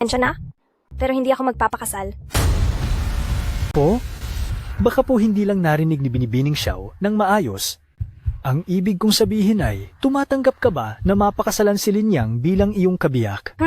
Ensya na? Pero hindi ako magpapakasal. Po? Baka po hindi lang narinig ni Binibining Xiao ng maayos. Ang ibig kong sabihin ay, tumatanggap ka ba na mapakasalan si Linyang bilang iyong kabiyak?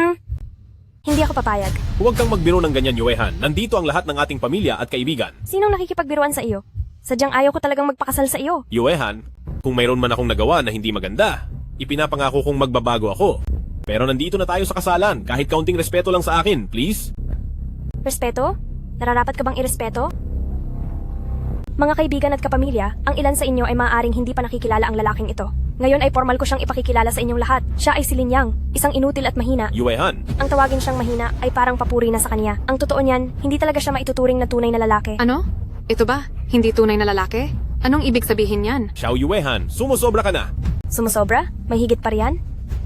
Hindi ako papayag. Huwag kang magbiro ng ganyan, Yuehan. Nandito ang lahat ng ating pamilya at kaibigan. Sinong nakikipagbiruan sa iyo? Sadyang ayaw ko talagang magpakasal sa iyo. Yuehan, kung mayroon man akong nagawa na hindi maganda, ipinapangako kong magbabago ako. Pero nandito na tayo sa kasalan. Kahit kaunting respeto lang sa akin, please. Respeto? Nararapat ka bang irespeto? Mga kaibigan at kapamilya, ang ilan sa inyo ay maaaring hindi pa nakikilala ang lalaking ito. Ngayon ay formal ko siyang ipakikilala sa inyong lahat. Siya ay si Linyang, isang inutil at mahina. Yuehan, Ang tawagin siyang mahina ay parang papuri na sa kanya. Ang totoo niyan, hindi talaga siya maituturing na tunay na lalaki. Ano? Ito ba? Hindi tunay na lalaki? Anong ibig sabihin yan? Xiao Yuehan, sumusobra ka na. Sumusobra? May higit pa riyan?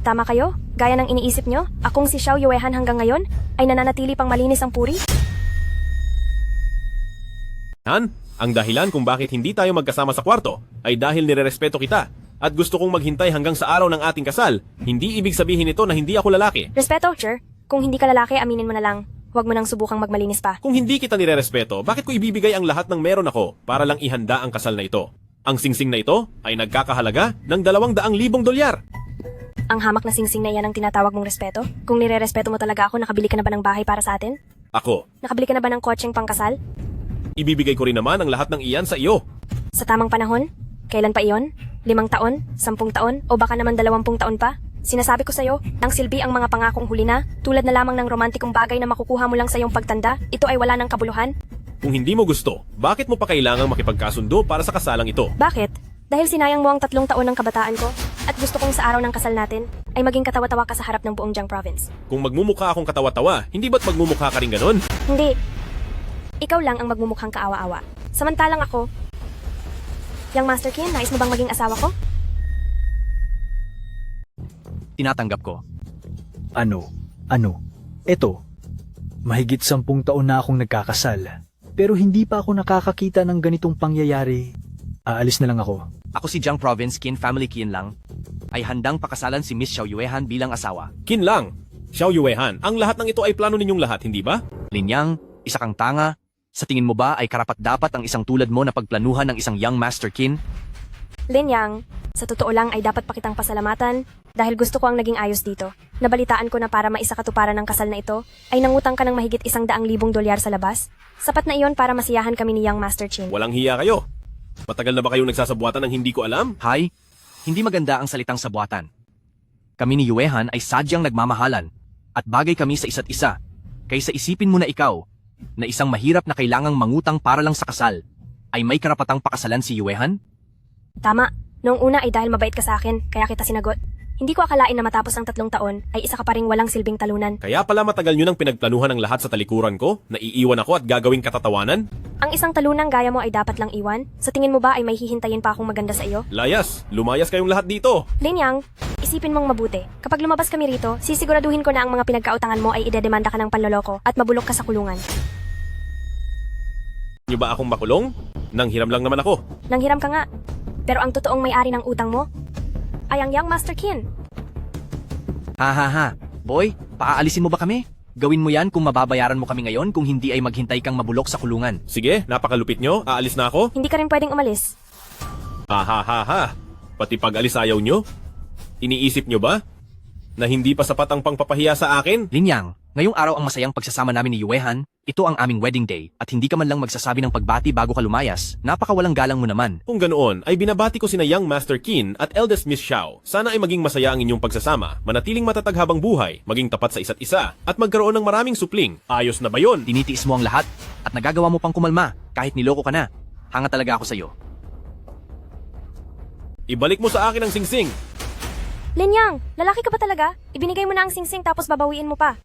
Tama kayo? Gaya ng iniisip nyo, akong si Xiao Yuehan hanggang ngayon ay nananatili pang malinis ang puri? Han, ang dahilan kung bakit hindi tayo magkasama sa kwarto ay dahil nirerespeto kita at gusto kong maghintay hanggang sa araw ng ating kasal. Hindi ibig sabihin nito na hindi ako lalaki. Respeto, sure. Kung hindi ka lalaki, aminin mo na lang. Huwag mo nang subukang magmalinis pa. Kung hindi kita nirerespeto, bakit ko ibibigay ang lahat ng meron ako para lang ihanda ang kasal na ito? Ang singsing na ito ay nagkakahalaga ng $200,000. Ang hamak na singsing na iyan ang tinatawag mong respeto? Kung nirerespeto mo talaga ako, nakabili ka na ba ng bahay para sa atin? Ako, Nakabili ka na ba ng kotseng pangkasal? ibibigay ko rin naman ang lahat ng iyan sa iyo. Sa tamang panahon? Kailan pa iyon? 5 taon? 10 taon? O baka naman 20 taon pa? Sinasabi ko sa'yo, ang silbi ang mga pangakong huli na, tulad na lamang ng romantikong bagay na makukuha mo lang sa iyong pagtanda, ito ay wala ng kabuluhan. Kung hindi mo gusto, bakit mo pa kailangang makipagkasundo para sa kasalang ito? Bakit? Dahil sinayang mo ang 3 taon ng kabataan ko, at gusto kong sa araw ng kasal natin, ay maging katawa-tawa ka sa harap ng buong Jiang Province. Kung magmumukha akong katawa-tawa, hindi ba't magmumukha ka rin ganon? Hindi. Ikaw lang ang magmumukhang kaawa-awa. Samantalang ako, Yang Master Qin, nais mo bang maging asawa ko? Tinatanggap ko. Ano? Eto, mahigit 10 taon na akong nagkakasal. Pero hindi pa ako nakakakita ng ganitong pangyayari. Aalis na lang ako. Ako si Jiang Province Qin Family Qin lang. Ay handang pakasalan si Miss Xiao Yuehan bilang asawa. Kin lang. Xiao Yuehan, ang lahat ng ito ay plano ninyong lahat, hindi ba? Linyang, isa kang tanga. Sa tingin mo ba ay karapat-dapat ang isang tulad mo na pagplanuhan ng isang young master Qin? Lin Yang, sa totoo lang ay dapat pa kitang pasalamatan dahil gusto ko ang naging ayos dito. Nabalitaan ko na para maisakatuparan ng kasal na ito, ay nangutang ka ng mahigit $100,000 sa labas. Sapat na iyon para masiyahan kami ni Young Master Qin. Walang hiya kayo. Matagal na ba kayong nagsasabuatan ng hindi ko alam? Hay, hindi maganda ang salitang sabuatan. Kami ni Yuehan ay sadyang nagmamahalan at bagay kami sa isa't isa. Kaysa isipin mo na ikaw, na isang mahirap na kailangang mangutang para lang sa kasal, ay may karapatang pakasalan si Yuehan? Tama, noong una ay dahil mabait ka sa akin, kaya kita sinagot. Hindi ko akalain na matapos ang 3 taon, ay isa ka pa ring walang silbing talunan. Kaya pala matagal nyo nang pinagplanuhan ang lahat sa talikuran ko, na iiwan ako at gagawing katatawanan? Ang isang talunang gaya mo ay dapat lang iwan? Sa tingin mo ba ay may hihintayin pa akong maganda sa iyo? Layas, lumayas kayong lahat dito. Lin Yang, isipin mong mabuti. Kapag lumabas kami rito, sisiguraduhin ko na ang mga pinagkautangan mo ay idedemanda ka ng panloloko at mabulok ka sa kulungan. Nyo ba akong makulong? Nanghiram lang naman ako. Nanghiram ka nga. Pero ang totoong may-ari ng utang mo ay ang Young Master Qin. Ha. Boy, paaalisin mo ba kami? Gawin mo yan kung mababayaran mo kami ngayon, kung hindi ay maghintay kang mabulok sa kulungan. Sige, napakalupit nyo, aalis na ako. Hindi ka rin pwedeng umalis. Ha. Pati pag-alis ayaw nyo? Iniisip nyo ba? Na hindi pa sapat ang pangpapahiya sa akin? Linyang, ngayong araw ang masayang pagsasama namin ni Yuehan, ito ang aming wedding day, at hindi ka man lang magsasabi ng pagbati bago ka lumayas, napakawalang galang mo naman. Kung ganoon, ay binabati ko sina Young Master Qin at Eldest Miss Xiao. Sana ay maging masaya ang inyong pagsasama, manatiling matatag habang buhay, maging tapat sa isa't isa, at magkaroon ng maraming supling. Ayos na ba yun? Tinitiis mo ang lahat, at nagagawa mo pang kumalma, kahit niloko ka na. Hanga talaga ako sa'yo. Ibalik mo sa akin ang singsing. Lin Yang, lalaki ka ba talaga? Ibinigay mo na ang singsing tapos babawiin mo pa.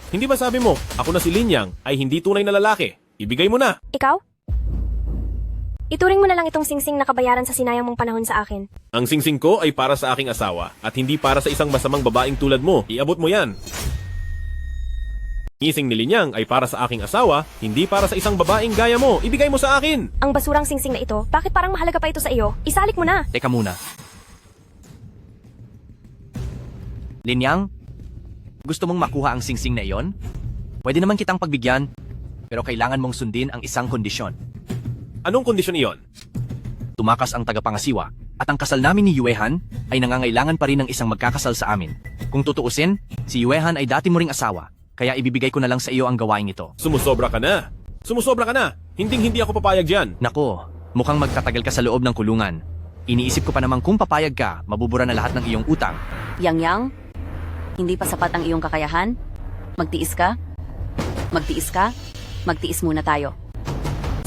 Hindi ba sabi mo, ako na si Linyang ay hindi tunay na lalaki? Ibigay mo na. Ikaw? Ituring mo na lang itong singsing na kabayaran sa sinayang mong panahon sa akin. Ang singsing ko ay para sa aking asawa at hindi para sa isang masamang babaeng tulad mo. Iabot mo yan. Ngising ni Linyang ay para sa aking asawa, hindi para sa isang babaeng gaya mo. Ibigay mo sa akin. Ang basurang singsing na ito, bakit parang mahalaga pa ito sa iyo? Isalik mo na. Teka muna. Linyang, Gusto mong makuha ang singsing na iyon? Pwede naman kitang pagbigyan, pero kailangan mong sundin ang isang kondisyon. Anong kondisyon iyon? Tumakas ang tagapangasiwa, at ang kasal namin ni Yuehan ay nangangailangan pa rin ng isang magkakasal sa amin. Kung tutuusin, si Yuehan ay dati mo ring asawa, kaya ibibigay ko na lang sa iyo ang gawain ito. Sumusobra ka na. Sumusobra ka na. Hindi ako papayag dyan. Nako, mukhang magtatagal ka sa loob ng kulungan. Iniisip ko pa namang kung papayag ka, mabubura na lahat ng iyong utang. Yang, hindi pa sapat ang iyong kakayahan? Magtiis ka? Magtiis ka? Magtiis muna tayo.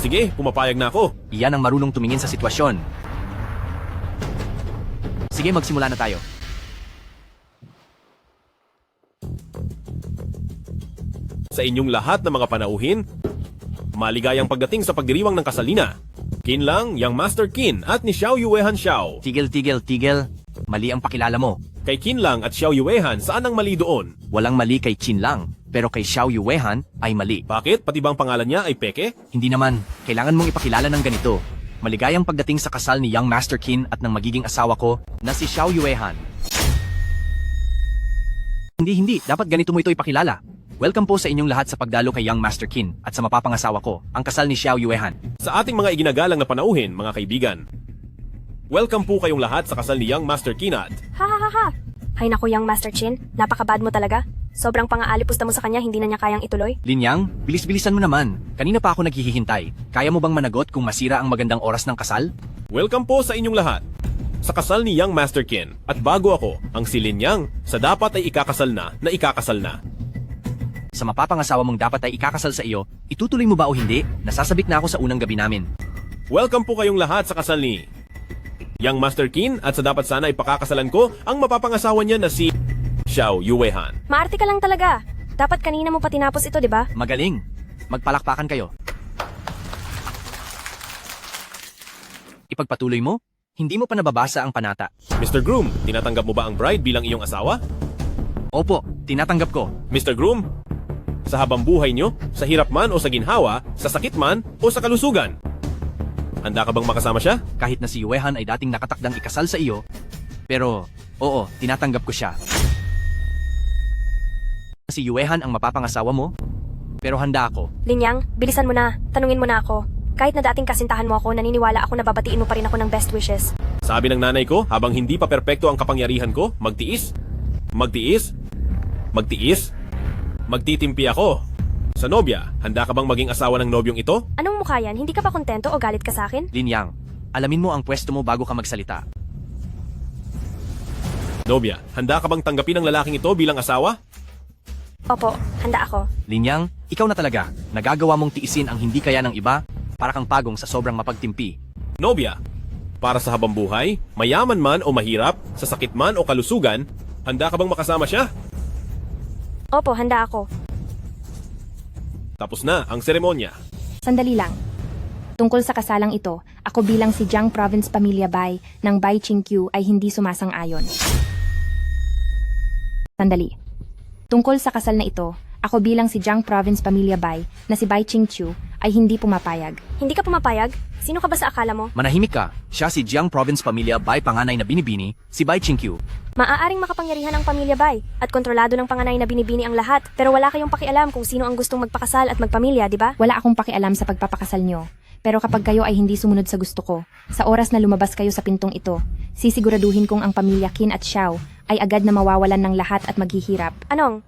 Sige, pumapayag na ako. Iyan ang marunong tumingin sa sitwasyon. Sige, magsimula na tayo. Sa inyong lahat ng mga panauhin, maligayang pagdating sa pagdiriwang ng kasal nina. Qin Lang, Yang Master Qin at ni Xiao Yuehan Xiao. Tigil. Mali ang pakilala mo. Kay Qin Lang at Xiao Yuehan, saan ang mali doon? Walang mali kay Qin Lang, pero kay Xiao Yuehan ay mali. Bakit? Pati bang pangalan niya ay peke? Hindi naman, kailangan mong ipakilala ng ganito. Maligayang pagdating sa kasal ni Young Master Qin at ng magiging asawa ko na si Xiao Yuehan. Hindi, dapat ganito mo ito ipakilala. Welcome po sa inyong lahat sa pagdalo kay Young Master Qin at sa mapapangasawa ko, ang kasal ni Xiao Yuehan. Sa ating mga iginagalang na panauhin, mga kaibigan. Welcome po kayong lahat sa kasal ni Young Master Qin at... Ha ha ha ha! Hay naku, Yang Master Qin, napakabad mo talaga. Sobrang pang-aalipusta mo sa kanya, hindi na niya kayang ituloy. Linyang, bilis-bilisan mo naman. Kanina pa ako naghihintay. Kaya mo bang managot kung masira ang magandang oras ng kasal? Welcome po sa inyong lahat. Sa kasal ni Young Master Qin at bago ako, ang si Lin Yang, sa dapat ay ikakasal na ikakasal na. Sa mapapangasawa mong dapat ay ikakasal sa iyo, itutuloy mo ba o hindi? Nasasabik na ako sa unang gabi namin. Welcome po kayong lahat sa kasal ni Young Master Qin at sa dapat sana ipakakasalan ko ang mapapangasawa niya na si Xiao Yuehan. Maarte ka lang talaga. Dapat kanina mo pa tinapos ito, di ba? Magaling. Magpalakpakan kayo. Ipagpatuloy mo? Hindi mo pa nababasa ang panata. Mr. Groom, tinatanggap mo ba ang bride bilang iyong asawa? Opo, tinatanggap ko. Mr. Groom, sa habang buhay nyo, sa hirap man o sa ginhawa, sa sakit man o sa kalusugan, handa ka bang makasama siya? Kahit na si Yuehan ay dating nakatakdang ikasal sa iyo, pero oo, tinatanggap ko siya. Si Yuehan ang mapapangasawa mo, pero handa ako. Linyang, bilisan mo na. Tanungin mo na ako. Kahit na dating kasintahan mo ako, naniniwala ako na babatiin mo pa rin ako ng best wishes. Sabi ng nanay ko, habang hindi pa perpekto ang kapangyarihan ko, magtiis, magtitimpi ako. Sa nobya, handa ka bang maging asawa ng nobyong ito? Anong mukha yan? Hindi ka ba kontento o galit ka sa akin? Linyang, alamin mo ang pwesto mo bago ka magsalita. Nobya, handa ka bang tanggapin ang lalaking ito bilang asawa? Opo, handa ako. Linyang, ikaw na talaga. Nagagawa mong tiisin ang hindi kaya ng iba para kang pagong sa sobrang mapagtimpi. Nobya, para sa habang buhay, mayaman man o mahirap, sa sakit man o kalusugan, handa ka bang makasama siya? Opo, handa ako. Tapos na ang seremonya. Sandali lang. Tungkol sa kasalang ito, ako bilang si Jiang Province Pamilya Bai ng Bai Qingqiu ay hindi sumasang-ayon. Sandali. Tungkol sa kasal na ito, ako bilang si Jiang Province Pamilya Bai na si Bai Qingqiu ay hindi pumapayag. Hindi ka pumapayag? Sino ka ba sa akala mo? Manahimik ka. Siya si Jiang Province Pamilya Bai panganay na binibini, si Bai Qingqiu. Maaaring makapangyarihan ang pamilya Bai at kontrolado ng panganay na binibini ang lahat, pero wala kayong pakialam kung sino ang gustong magpakasal at magpamilya, di ba? Wala akong pakialam sa pagpapakasal nyo. Pero kapag kayo ay hindi sumunod sa gusto ko, sa oras na lumabas kayo sa pintong ito, sisiguraduhin kong ang pamilya Qin at Xiao ay agad na mawawalan ng lahat at maghihirap. Anong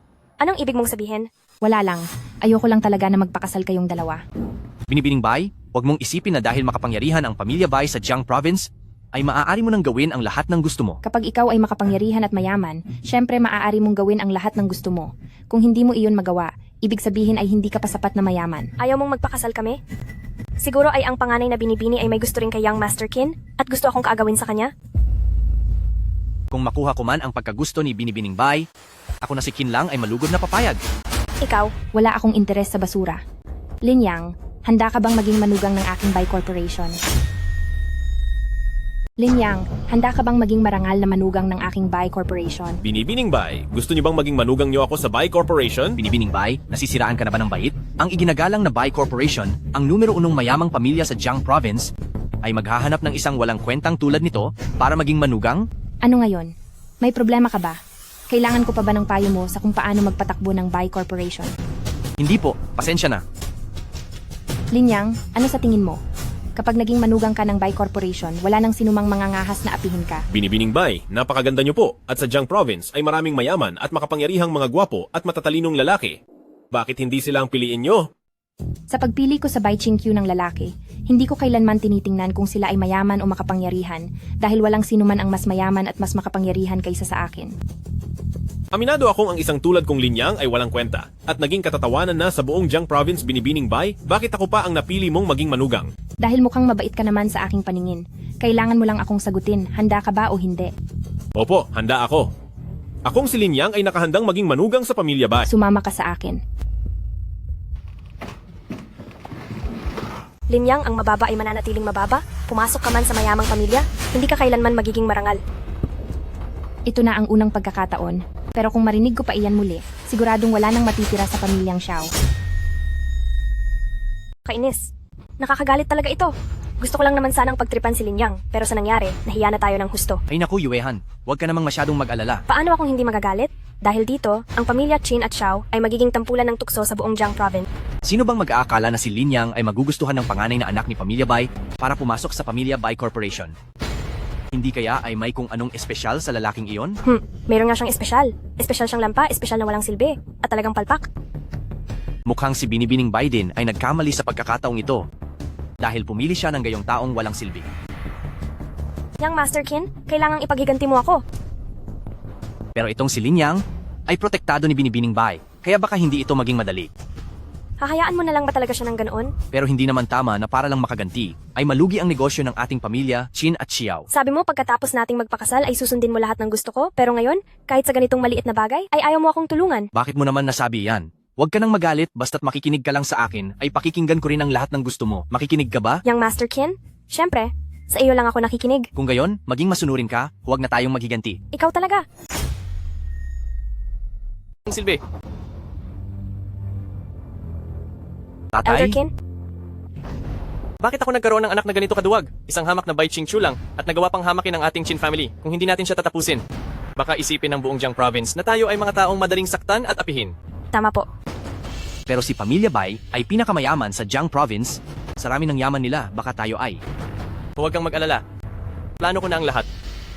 ibig mong sabihin? Wala lang. Ayoko lang talaga na magpakasal kayong dalawa. Binibining Bai, huwag mong isipin na dahil makapangyarihan ang pamilya Bai sa Jiang Province, ay maaari mo nang gawin ang lahat ng gusto mo. Kapag ikaw ay makapangyarihan at mayaman, syempre maaari mong gawin ang lahat ng gusto mo. Kung hindi mo iyon magawa, ibig sabihin ay hindi ka pa sapat na mayaman. Ayaw mong magpakasal kami? Siguro ay ang panganay na binibini ay may gusto rin kay Young Master Qin at gusto akong kaagawin sa kanya? Kung makuha ko man ang pagkagusto ni Binibining Bai, ako na si Qin Lang ay malugod na papayag. Ikaw? Wala akong interes sa basura. Linyang, handa ka bang maging manugang ng aking Bai Corporation? Linyang, handa ka bang maging marangal na manugang ng aking Bai Corporation? Binibining Bai, gusto niyo bang maging manugang niyo ako sa Bai Corporation? Binibining Bai, nasisiraan ka na ba ng bait? Ang iginagalang na Bai Corporation, ang numero 1 mayamang pamilya sa Jiang Province, ay maghahanap ng isang walang kwentang tulad nito para maging manugang? Ano ngayon? May problema ka ba? Kailangan ko pa ba ng payo mo sa kung paano magpatakbo ng Bai Corporation? Hindi po, pasensya na. Linyang, ano sa tingin mo? Kapag naging manugang ka ng Bai Corporation, wala nang sinumang mangangahas na apihin ka. Binibining Bay, napakaganda niyo po at sa Jiang Province ay maraming mayaman at makapangyarihang mga gwapo at matatalinong lalaki. Bakit hindi sila ang piliin nyo? Sa pagpili ko sa Bai Qingqiu ng lalaki, hindi ko kailanman tinitingnan kung sila ay mayaman o makapangyarihan dahil walang sinuman ang mas mayaman at mas makapangyarihan kaysa sa akin. Aminado akong ang isang tulad kong Linyang ay walang kwenta at naging katatawanan na sa buong Jiang Province Binibining Bay, bakit ako pa ang napili mong maging manugang? Dahil mukhang mabait ka naman sa aking paningin, kailangan mo lang akong sagutin, handa ka ba o hindi? Opo, handa ako. Akong si Linyang ay nakahandang maging manugang sa pamilya Bay. Sumama ka sa akin. Linyang, ang mababa ay mananatiling mababa. Pumasok ka man sa mayamang pamilya, hindi ka kailanman magiging marangal. Ito na ang unang pagkakataon, pero kung marinig ko pa iyan muli, siguradong wala nang matitira sa pamilyang Xiao. Kainis. Nakakagalit talaga ito. Gusto ko lang naman sanang pagtripan si Linyang, pero sa nangyari, nahiya na tayo ng husto. Ay naku, Yuehan, huwag ka namang masyadong mag-alala. Paano akong hindi magagalit? Dahil dito, ang pamilya Qin at Xiao ay magiging tampulan ng tukso sa buong Jiang Province. Sino bang mag-aakala na si Linyang ay magugustuhan ng panganay na anak ni Pamilya Bai para pumasok sa Pamilya Bai Corporation? Hindi kaya ay may kung anong espesyal sa lalaking iyon? Meron nga siyang espesyal. Espesyal siyang lampa, espesyal na walang silbi, at talagang palpak. Mukhang si Binibining Bai din ay nagkamali sa pagkakataong ito dahil pumili siya ng gayong taong walang silbi. Yang Master Qin, kailangang ipaghiganti mo ako. Pero itong si Linyang ay protektado ni Binibining Bai, kaya baka hindi ito maging madali. Hahayaan mo na lang ba talaga siya ng ganoon? Pero hindi naman tama na para lang makaganti ay malugi ang negosyo ng ating pamilya, Qin at Xiao. Sabi mo pagkatapos nating magpakasal ay susundin mo lahat ng gusto ko, pero ngayon, kahit sa ganitong maliit na bagay, ay ayaw mo akong tulungan. Bakit mo naman nasabi yan? Huwag ka nang magalit basta't makikinig ka lang sa akin ay pakikinggan ko rin ang lahat ng gusto mo. Makikinig ka ba? Yang Master Qin, syempre, sa iyo lang ako nakikinig. Kung gayon, maging masunurin ka, huwag na tayong maghiganti. Ikaw talaga. Silbi. Elder Tatay? Qin, Bakit ako nagkaroon ng anak na ganito kaduwag? Isang hamak na Bai Qingqiu lang at nagawa pang hamakin ang ating Qin family kung hindi natin siya tatapusin. Baka isipin ng buong Jiang Province na tayo ay mga taong madaling saktan at apihin. tama po. Pero si Pamilya Bai ay pinakamayaman sa Jiang Province. Sa rami ng yaman nila, baka tayo ay. Huwag kang mag-alala. Plano ko na ang lahat.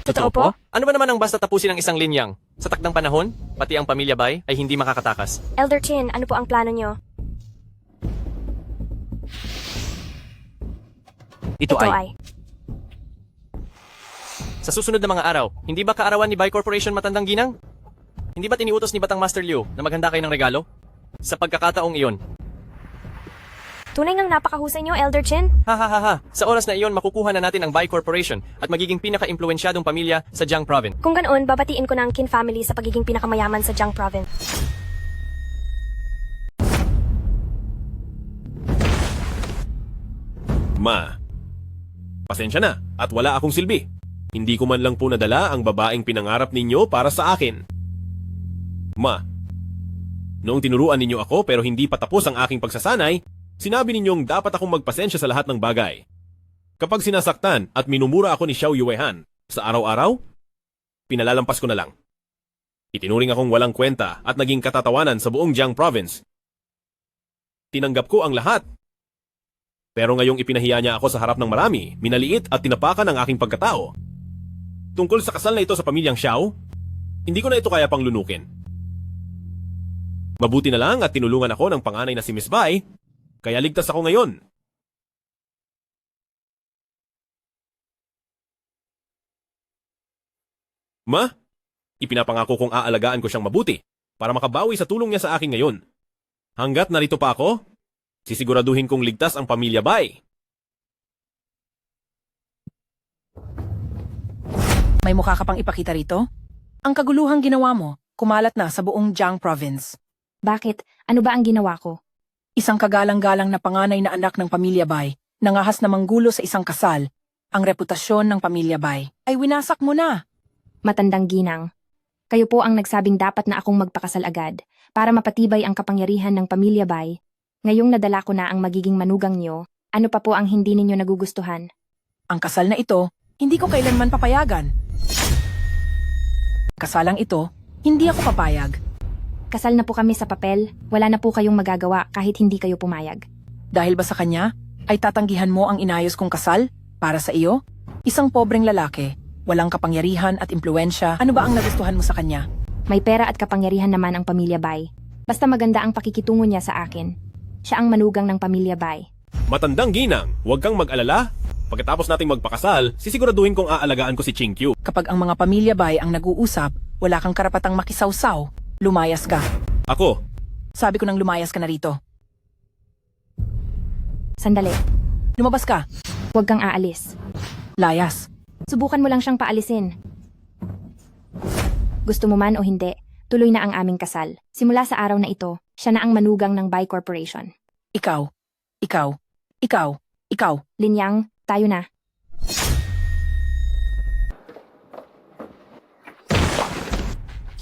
Totoo po? Ano ba naman ang basta tapusin ang isang Linyang? Sa takdang panahon, pati ang Pamilya Bai ay hindi makakatakas. Elder Qin, ano po ang plano nyo? Ito ay. Sa susunod na mga araw, hindi ba kaarawan ni Bai Corporation Matandang Ginang? Hindi ba tiniutos ni Batang Master Liu na maghanda kayo ng regalo? Sa pagkakataong iyon. Tunay ngang napakahusay nyo, Elder Qin. Ha ha ha ha, sa oras na iyon makukuha na natin ang Bai Corporation at magiging pinaka-impluensyadong pamilya sa Jiang Province. Kung ganoon, babatiin ko na ang Qin family sa pagiging pinakamayaman sa Jiang Province. Ma, pasensya na at wala akong silbi. Hindi ko man lang po nadala ang babaeng pinangarap ninyo para sa akin. Ma, noong tinuruan ninyo ako pero hindi pa tapos ang aking pagsasanay, sinabi ninyong dapat akong magpasensya sa lahat ng bagay. Kapag sinasaktan at minumura ako ni Xiao Yuehan sa araw-araw, pinalalampas ko na lang. Itinuring akong walang kwenta at naging katatawanan sa buong Jiang Province. Tinanggap ko ang lahat. Pero ngayong ipinahiya niya ako sa harap ng marami, minaliit at tinapakan ang aking pagkatao. Tungkol sa kasal na ito sa pamilyang Xiao, hindi ko na ito kaya pang lunukin. Mabuti na lang at tinulungan ako ng panganay na si Miss Bai, kaya ligtas ako ngayon. Ma, ipinapangako kong aalagaan ko siyang mabuti para makabawi sa tulong niya sa akin ngayon. Hanggat narito pa ako, sisiguraduhin kong ligtas ang pamilya Bai. May mukha ka pang ipakita rito? Ang kaguluhang ginawa mo, kumalat na sa buong Jiang Province. Bakit? Ano ba ang ginawa ko? Isang kagalang-galang na panganay na anak ng Pamilya Bai, nangahas na manggulo sa isang kasal, ang reputasyon ng Pamilya Bai ay winasak mo na. Matandang ginang. Kayo po ang nagsabing dapat na akong magpakasal agad para mapatibay ang kapangyarihan ng Pamilya Bai. Ngayong nadala ko na ang magiging manugang nyo, ano pa po ang hindi ninyo nagugustuhan? Ang kasal na ito, hindi ko kailanman papayagan. Kasalang ito, Hindi ako papayag. Kasal na po kami sa papel, wala na po kayong magagawa kahit hindi kayo pumayag. Dahil ba sa kanya, ay tatanggihan mo ang inayos kong kasal? Para sa iyo? Isang pobreng lalaki, walang kapangyarihan at impluensya. Ano ba ang nagustuhan mo sa kanya? May pera at kapangyarihan naman ang pamilya Bay. Basta maganda ang pakikitungo niya sa akin. Siya ang manugang ng pamilya Bay. Matandang ginang, huwag kang mag-alala. Pagkatapos nating magpakasal, sisiguraduhin kong aalagaan ko si Chingkyu. Kapag ang mga pamilya Bay ang nag-uusap, wala kang karapatang makisawsaw. Lumayas ka. Ako, Sabi ko nang lumayas ka na rito. Sandali, Lumabas ka. huwag kang aalis. Layas. Subukan mo lang siyang paalisin. Gusto mo man o hindi, tuloy na ang aming kasal. Simula sa araw na ito, siya na ang manugang ng Bay Corporation. Ikaw. Ikaw. Ikaw. Ikaw. Linyang, tayo na.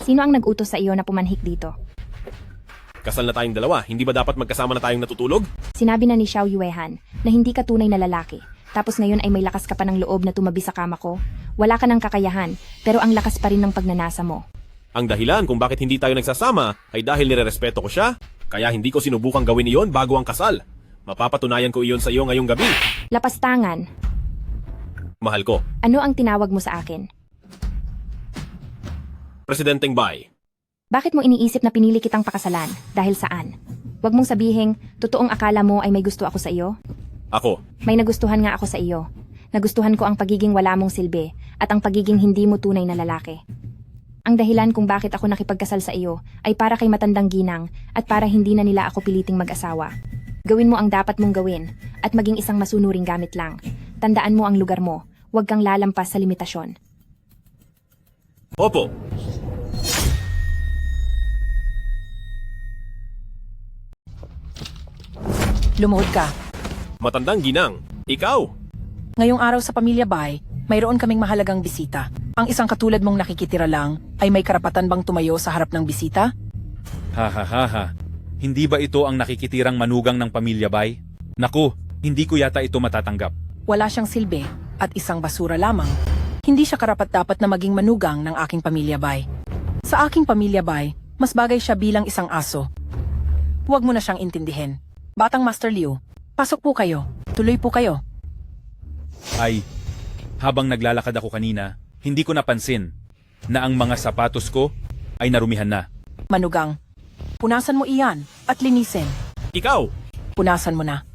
Sino ang nag-utos sa iyo na pumanhik dito? kasal na tayong dalawa. Hindi ba dapat magkasama na tayong natutulog? Sinabi na ni Xiao Yuehan na hindi ka tunay na lalaki. Tapos ngayon ay may lakas ka pa ng loob na tumabi sa kama ko. Wala ka ng kakayahan, pero ang lakas pa rin ng pagnanasa mo. Ang dahilan kung bakit hindi tayo nagsasama ay dahil nirerespeto ko siya. Kaya hindi ko sinubukang gawin iyon bago ang kasal. Mapapatunayan ko iyon sa iyo ngayong gabi. Lapastangan, Mahal ko, ano ang tinawag mo sa akin? Presidenteng Bai. Bakit mo iniisip na pinili kitang pakasalan? Dahil saan? Huwag mong sabihing, totoong akala mo ay may gusto ako sa iyo? Ako, May nagustuhan nga ako sa iyo. Nagustuhan ko ang pagiging wala mong silbi at ang pagiging hindi mo tunay na lalaki. Ang dahilan kung bakit ako nakipagkasal sa iyo ay para kay matandang ginang at para hindi na nila ako piliting mag-asawa. Gawin mo ang dapat mong gawin at maging isang masunuring gamit lang. Tandaan mo ang lugar mo. Huwag kang lalampas sa limitasyon. opo. Lumuhod ka. Matandang ginang, ikaw. Ngayong araw sa Pamilya Bay, mayroon kaming mahalagang bisita. Ang isang katulad mong nakikitira lang ay may karapatan bang tumayo sa harap ng bisita? Ha ha ha ha. Hindi ba ito ang nakikitirang manugang ng pamilya Bay? Naku, hindi ko yata ito matatanggap. Wala siyang silbi at isang basura lamang. Hindi siya karapat-dapat na maging manugang ng aking Pamilya Bay. Sa aking Pamilya Bay, mas bagay siya bilang isang aso. Huwag mo na siyang intindihin. Batang Master Liu, pasok po kayo. Tuloy po kayo. Ay, habang naglalakad ako kanina, hindi ko napansin na ang mga sapatos ko ay narumihan na. Manugang, punasan mo iyan at linisin. Ikaw. Punasan mo na.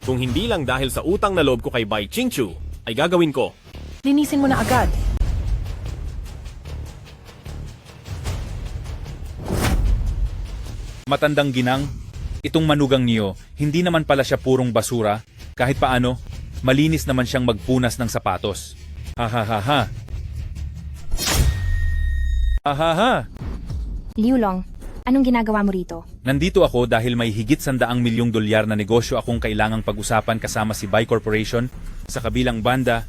Kung hindi lang dahil sa utang na loob ko kay Bai Qingchu, ay gagawin ko. Linisin mo na agad. Matandang ginang, itong manugang niyo, hindi naman pala siya purong basura. Kahit paano, malinis naman siyang magpunas ng sapatos. Ha ha ha ha. Ha ha ha. Liulong, anong ginagawa mo rito? Nandito ako dahil may higit $100 milyong na negosyo akong kailangang pag-usapan kasama si Bai Corporation. Sa kabilang banda,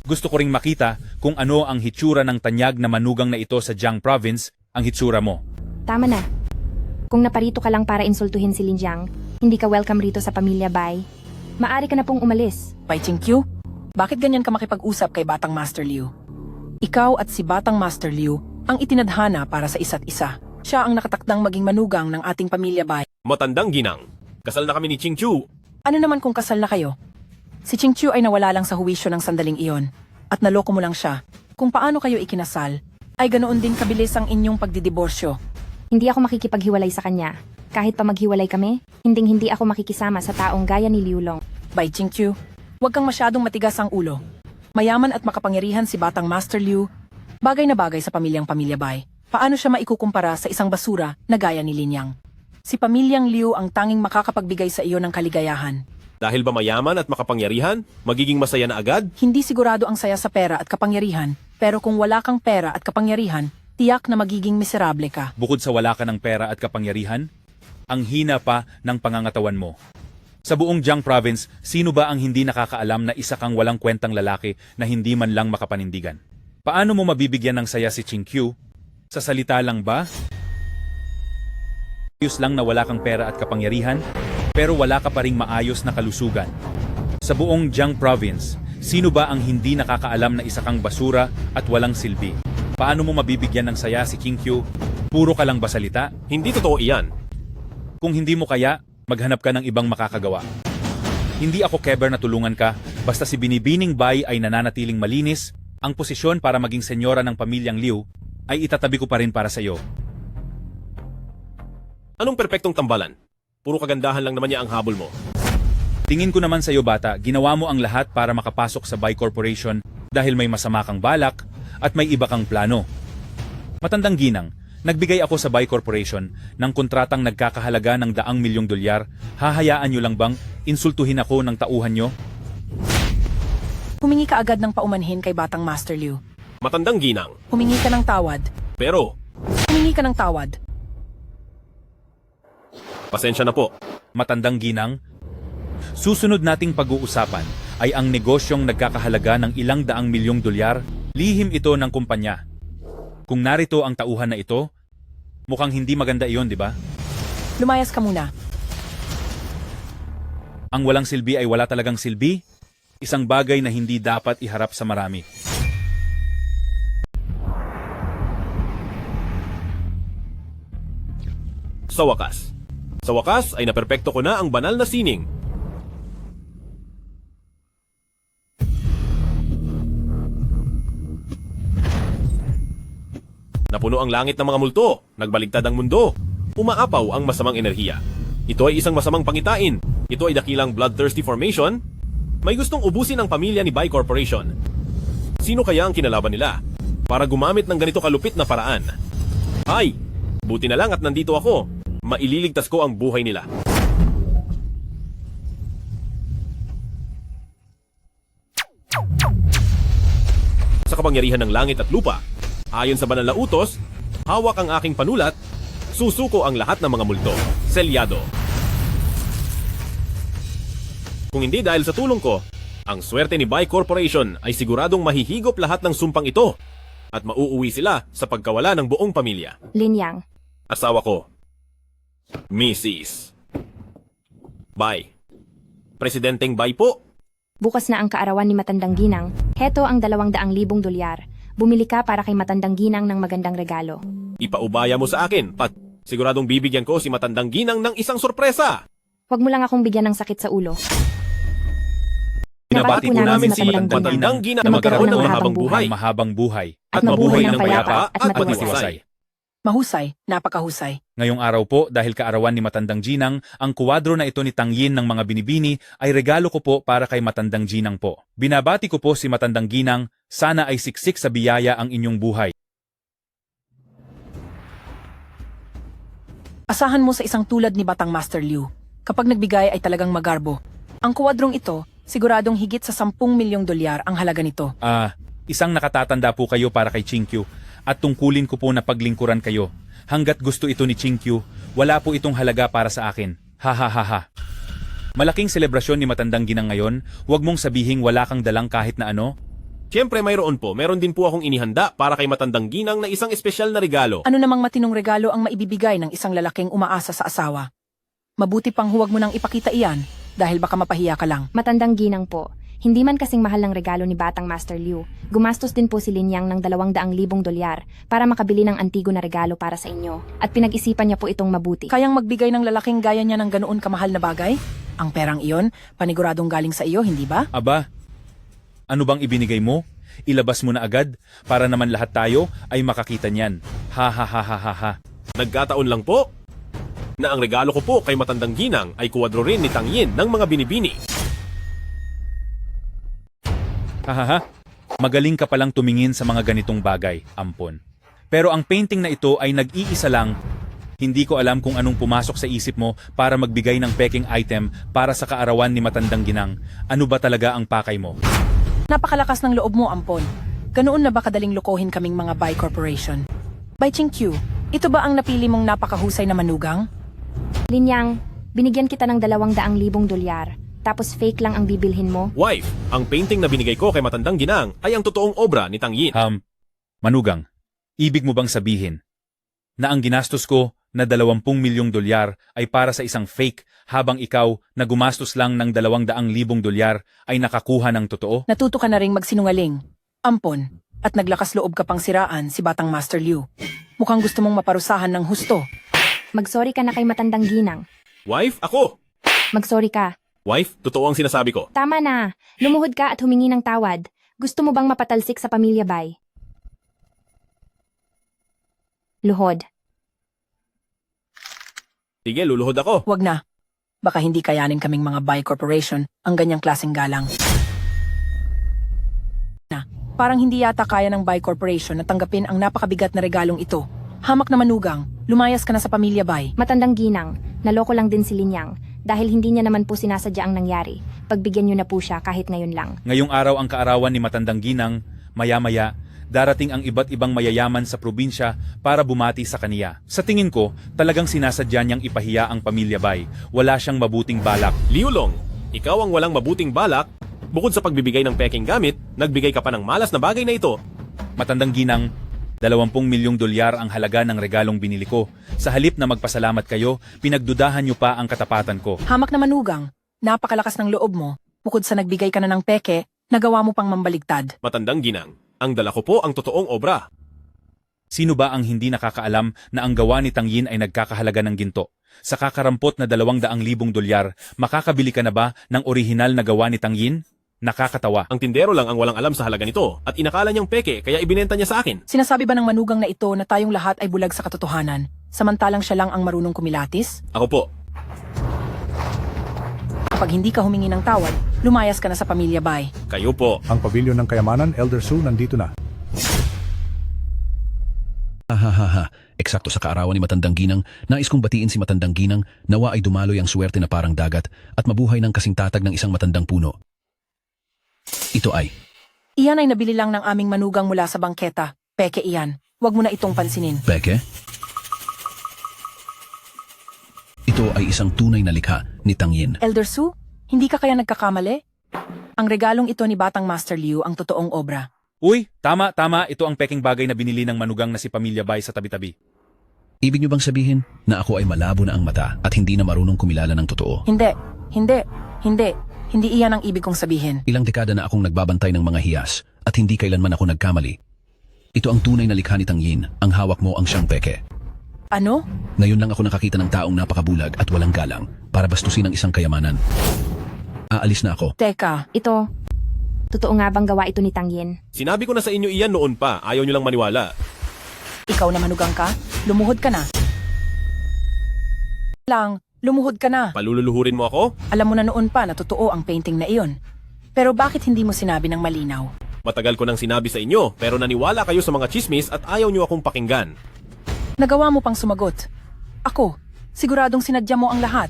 gusto ko ring makita kung ano ang hitsura ng tanyag na manugang na ito sa Jiang Province, ang hitsura mo. Tama na. Kung naparito ka lang para insultuhin si Linjiang, hindi ka welcome rito sa Pamilya Bai. Maari ka na pong umalis. Bai Qingqiu, bakit ganyan ka makipag-usap kay Batang Master Liu? Ikaw at si Batang Master Liu ang itinadhana para sa isa't isa. Siya ang nakatakdang maging manugang ng ating Pamilya Bai. Matandang ginang, kasal na kami ni Qingchu. Ano naman kung kasal na kayo? Si Qingqiu ay nawala lang sa huwisyo ng sandaling iyon at naloko mo lang siya. Kung paano kayo ikinasal, ay ganoon din kabilis ang inyong pagdidiborsyo. Hindi ako makikipaghiwalay sa kanya. Kahit pa maghiwalay kami, hindi ako makikisama sa taong gaya ni Liulong. Bai Qingqiu, huwag kang masyadong matigas ang ulo. Mayaman at makapangyarihan si Batang Master Liu, bagay na bagay sa pamilyang Pamilya Bai. Paano siya maikukumpara sa isang basura na gaya ni Linyang? Si Pamilyang Liu ang tanging makakapagbigay sa iyo ng kaligayahan. Dahil ba mayaman at makapangyarihan, magiging masaya na agad? Hindi sigurado ang saya sa pera at kapangyarihan, pero kung wala kang pera at kapangyarihan, tiyak na magiging miserable ka. Bukod sa wala ka ng pera at kapangyarihan, ang hina pa ng pangangatawan mo. Sa buong Jiang Province, sino ba ang hindi nakakaalam na isa kang walang kwentang lalaki na hindi man lang makapanindigan? Paano mo mabibigyan ng saya si Qingqiu? Sa salita lang ba? Ayos lang na wala kang pera at kapangyarihan, pero wala ka pa ring maayos na kalusugan. Sa buong Jiang Province, sino ba ang hindi nakakaalam na isa kang basura at walang silbi? Paano mo mabibigyan ng saya si King Q? Puro ka lang ba salita? Hindi totoo iyan. Kung hindi mo kaya, maghanap ka ng ibang makakagawa. Hindi ako keber na tulungan ka, basta si Binibining Bay ay nananatiling malinis, ang posisyon para maging senyora ng pamilyang Liu ay itatabi ko pa rin para sa iyo. Anong perpektong tambalan? Puro kagandahan lang naman niya ang habol mo. Tingin ko naman sa iyo bata, ginawa mo ang lahat para makapasok sa Bai Corporation dahil may masama kang balak at may iba kang plano. Matandang ginang, nagbigay ako sa Bai Corporation ng kontratang nagkakahalaga ng $100 milyong. Hahayaan nyo lang bang insultuhin ako ng tauhan nyo? Humingi ka agad ng paumanhin kay Batang Master Liu. Matandang ginang. Humingi ka ng tawad. Pero, Humingi ka ng tawad. pasensya na po. Matandang ginang, susunod nating pag-uusapan ay ang negosyong nagkakahalaga ng ilang $100 milyong. Lihim ito ng kumpanya. Kung narito ang tauhan na ito, mukhang hindi maganda iyon, di ba? Lumayas ka muna. Ang walang silbi ay wala talagang silbi, isang bagay na hindi dapat iharap sa marami. Sa wakas ay naperpekto ko na ang banal na sining. Napuno ang langit ng mga multo, nagbaligtad ang mundo, umaapaw ang masamang enerhiya. Ito ay isang masamang pangitain, ito ay dakilang bloodthirsty formation, may gustong ubusin ang pamilya ni Bai Corporation. Sino kaya ang kinalaban nila para gumamit ng ganito kalupit na paraan? Hay, buti na lang at nandito ako, maililigtas ko ang buhay nila. Sa kapangyarihan ng langit at lupa, ayon sa banal na utos, hawak ang aking panulat, susuko ang lahat ng mga multo. Selyado. Kung hindi dahil sa tulong ko, ang swerte ni Bai Corporation ay siguradong mahihigop lahat ng sumpang ito at mauuwi sila sa pagkawala ng buong pamilya. Lin Yang, Asawa ko, Mrs. Bai. Presidenteng Bai po. bukas na ang kaarawan ni Matandang Ginang. Heto ang $200,000. Bumili ka para kay Matandang Ginang ng magandang regalo. Ipaubaya mo sa akin, Pat. Siguradong bibigyan ko si Matandang Ginang ng isang sorpresa. Huwag mo lang akong bigyan ng sakit sa ulo. Binabati po namin si Matandang Ginang na magkaroon ng Mahabang buhay. at mabuhay ng payapa at matiwasay. Mahusay, napakahusay. Ngayong araw po, dahil kaarawan ni Matandang Ginang, ang kuwadro na ito ni Tang Yin ng mga binibini ay regalo ko po para kay Matandang Ginang po. Binabati ko po si Matandang Ginang, sana ay siksik sa biyaya ang inyong buhay. Asahan mo sa isang tulad ni Batang Master Liu. Kapag nagbigay ay talagang magarbo. Ang kuwadrong ito, siguradong higit sa $10 milyong ang halaga nito. Isang nakatatanda po kayo para kay Chingkyu at tungkulin ko po na paglingkuran kayo. Hanggat gusto ito ni Chingkyu, wala po itong halaga para sa akin. Ha ha ha ha. Malaking selebrasyon ni Matandang Ginang ngayon, huwag mong sabihing wala kang dalang kahit na ano. Siyempre mayroon po, meron din po akong inihanda para kay Matandang Ginang na isang espesyal na regalo. Ano namang matinong regalo ang maibibigay ng isang lalaking umaasa sa asawa? Mabuti pang huwag mo nang ipakita iyan dahil baka mapahiya ka lang. Matandang Ginang po, hindi man kasing mahal ng regalo ni Batang Master Liu, gumastos din po si Lin Yang ng $200,000 para makabili ng antigo na regalo para sa inyo. At pinag-isipan niya po itong mabuti. Kayang magbigay ng lalaking gaya niya ng ganoon kamahal na bagay? Ang perang iyon, paniguradong galing sa iyo, hindi ba? Aba, ano bang ibinigay mo? Ilabas mo na agad para naman lahat tayo ay makakita niyan. Ha ha ha ha ha ha. Nagkataon lang po na ang regalo ko po kay Matandang Ginang ay kuwadro rin ni Tang Yin ng mga binibini. Hahaha, magaling ka palang tumingin sa mga ganitong bagay, ampon. Pero ang painting na ito ay nag-iisa lang. Hindi ko alam kung anong pumasok sa isip mo para magbigay ng peking item para sa kaarawan ni Matandang Ginang. Ano ba talaga ang pakay mo? Napakalakas ng loob mo, ampon. Ganoon na ba kadaling lokohin kaming mga Bai Corporation? Bai Chingkyu, ito ba ang napili mong napakahusay na manugang? Lin Yang, binigyan kita ng $200,000, tapos fake lang ang bibilhin mo? Wife, ang painting na binigay ko kay Matandang Ginang ay ang totoong obra ni Tang Yin. Manugang, ibig mo bang sabihin na ang ginastos ko na $20 milyong ay para sa isang fake habang ikaw na gumastos lang ng $200,000 ay nakakuha ng totoo? Natuto ka na ring magsinungaling. Ampon, at naglakas loob ka pang siraan si Batang Master Liu. Mukhang gusto mong maparusahan ng husto. Magsorry ka na kay matandang ginang. Wife, ako! Magsorry ka. Wife, totoo ang sinasabi ko. Tama na. Lumuhod ka at humingi ng tawad. Gusto mo bang mapatalsik sa pamilya Bai? Luhod. Sige, luluhod ako. Wag na. Baka hindi kayanin kaming mga Bai Corporation ang ganyang klaseng galang. Parang hindi yata kaya ng Bai Corporation na tanggapin ang napakabigat na regalong ito. Hamak na manugang, lumayas ka na sa pamilya Bai. Matandang ginang, naloko lang din si Linyang dahil hindi niya naman po sinasadya ang nangyari. Pagbigyan niyo na po siya kahit ngayon lang. Ngayong araw ang kaarawan ni Matandang Ginang, maya-maya, darating ang iba't ibang mayayaman sa probinsya para bumati sa kaniya. Sa tingin ko, talagang sinasadya niyang ipahiya ang pamilya Bai. Wala siyang mabuting balak. Liulong, ikaw ang walang mabuting balak. Bukod sa pagbibigay ng peking gamit, nagbigay ka pa ng malas na bagay na ito. Matandang Ginang, 20 milyong dolyar ang halaga ng regalong binili ko. Sa halip na magpasalamat kayo, pinagdudahan niyo pa ang katapatan ko. Hamak na manugang, napakalakas ng loob mo. Bukod sa nagbigay ka na ng peke, nagawa mo pang mambaligtad. Matandang ginang, ang dala ko po ang totoong obra. Sino ba ang hindi nakakaalam na ang gawa ni Tang Yin ay nagkakahalaga ng ginto? Sa kakarampot na 200,000 dolyar, makakabili ka na ba ng orihinal na gawa ni Tang Yin? Nakakatawa. Ang tindero lang ang walang alam sa halaga nito at inakala niyang peke kaya ibinenta niya sa akin. Sinasabi ba ng manugang na ito na tayong lahat ay bulag sa katotohanan, samantalang siya lang ang marunong kumilatis? Ako po. Kapag hindi ka humingi ng tawad, lumayas ka na sa pamilya Bai. Kayo po. Ang pabilyon ng kayamanan, Elder Su, nandito na. Hahaha, eksakto sa kaarawan ni Matandang Ginang, nais kong batiin si Matandang Ginang, nawa ay dumaloy ang swerte na parang dagat at mabuhay ng kasing tatag ng isang matandang puno. Ito ay, Iyan ay nabili lang ng aming manugang mula sa bangketa. Peke iyan. Huwag mo na itong pansinin. peke? Ito ay isang tunay na likha ni Tang Yin. Elder Su, hindi ka kaya nagkakamali? Ang regalong ito ni Batang Master Liu ang totoong obra. Uy, tama. Ito ang peking bagay na binili ng manugang na si Pamilya Bai sa tabi-tabi. Ibig niyo bang sabihin na ako ay malabo na ang mata at hindi na marunong kumilala ng totoo? Hindi iyan ang ibig kong sabihin. Ilang dekada na akong nagbabantay ng mga hiyas at hindi kailanman ako nagkamali. Ito ang tunay na likha ni Tang Yin, ang hawak mo ang siyang peke. Ano? Ngayon lang ako nakakita ng taong napakabulag at walang galang para bastusin ang isang kayamanan. Aalis na ako. Teka, Ito, totoo nga bang gawa ito ni Tang Yin? Sinabi ko na sa inyo iyan noon pa, ayaw niyo lang maniwala. ikaw na manugang ka? Lumuhod ka na. Lumuhod ka na. Palululuhurin mo ako? Alam mo na noon pa na totoo ang painting na iyon. Pero bakit hindi mo sinabi ng malinaw? Matagal ko nang sinabi sa inyo, pero naniwala kayo sa mga chismis at ayaw niyo akong pakinggan. Nagawa mo pang sumagot. Ako, siguradong sinadya mo ang lahat.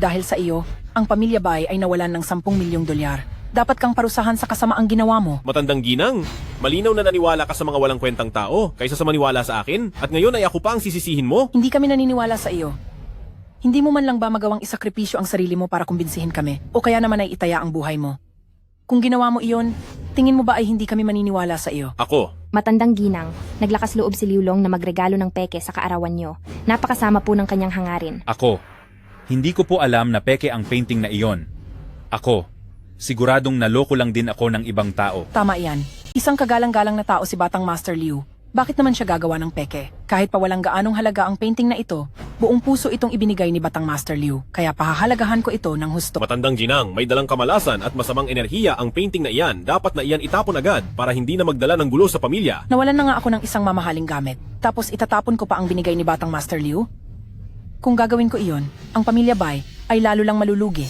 Dahil sa iyo, ang pamilya Bai ay nawalan ng 10 milyong dolyar. Dapat kang parusahan sa kasamaang ginawa mo. Matandang ginang, malinaw na naniwala ka sa mga walang kwentang tao kaysa sa maniwala sa akin at ngayon ay ako pa ang sisisihin mo? Hindi kami naniniwala sa iyo. Hindi mo man lang ba magawang isakripisyo ang sarili mo para kumbinsihin kami? O kaya naman ay itaya ang buhay mo? Kung ginawa mo iyon, tingin mo ba ay hindi kami maniniwala sa iyo? Ako. Matandang ginang, naglakas loob si Liulong na magregalo ng peke sa kaarawan niyo. Napakasama po ng kanyang hangarin. Ako, hindi ko po alam na peke ang painting na iyon. Ako, siguradong naloko lang din ako ng ibang tao. Tama yan. Isang kagalang-galang na tao si Batang Master Liu. Bakit naman siya gagawa ng peke? Kahit pa walang gaanong halaga ang painting na ito, buong puso itong ibinigay ni Batang Master Liu. Kaya pahahalagahan ko ito ng husto. Matandang ginang, may dalang kamalasan at masamang enerhiya ang painting na iyan. Dapat na iyan itapon agad para hindi na magdala ng gulo sa pamilya. Nawalan na nga ako ng isang mamahaling gamit. Tapos itatapon ko pa ang binigay ni Batang Master Liu? Kung gagawin ko iyon, ang pamilya Bai ay lalo lang malulugi.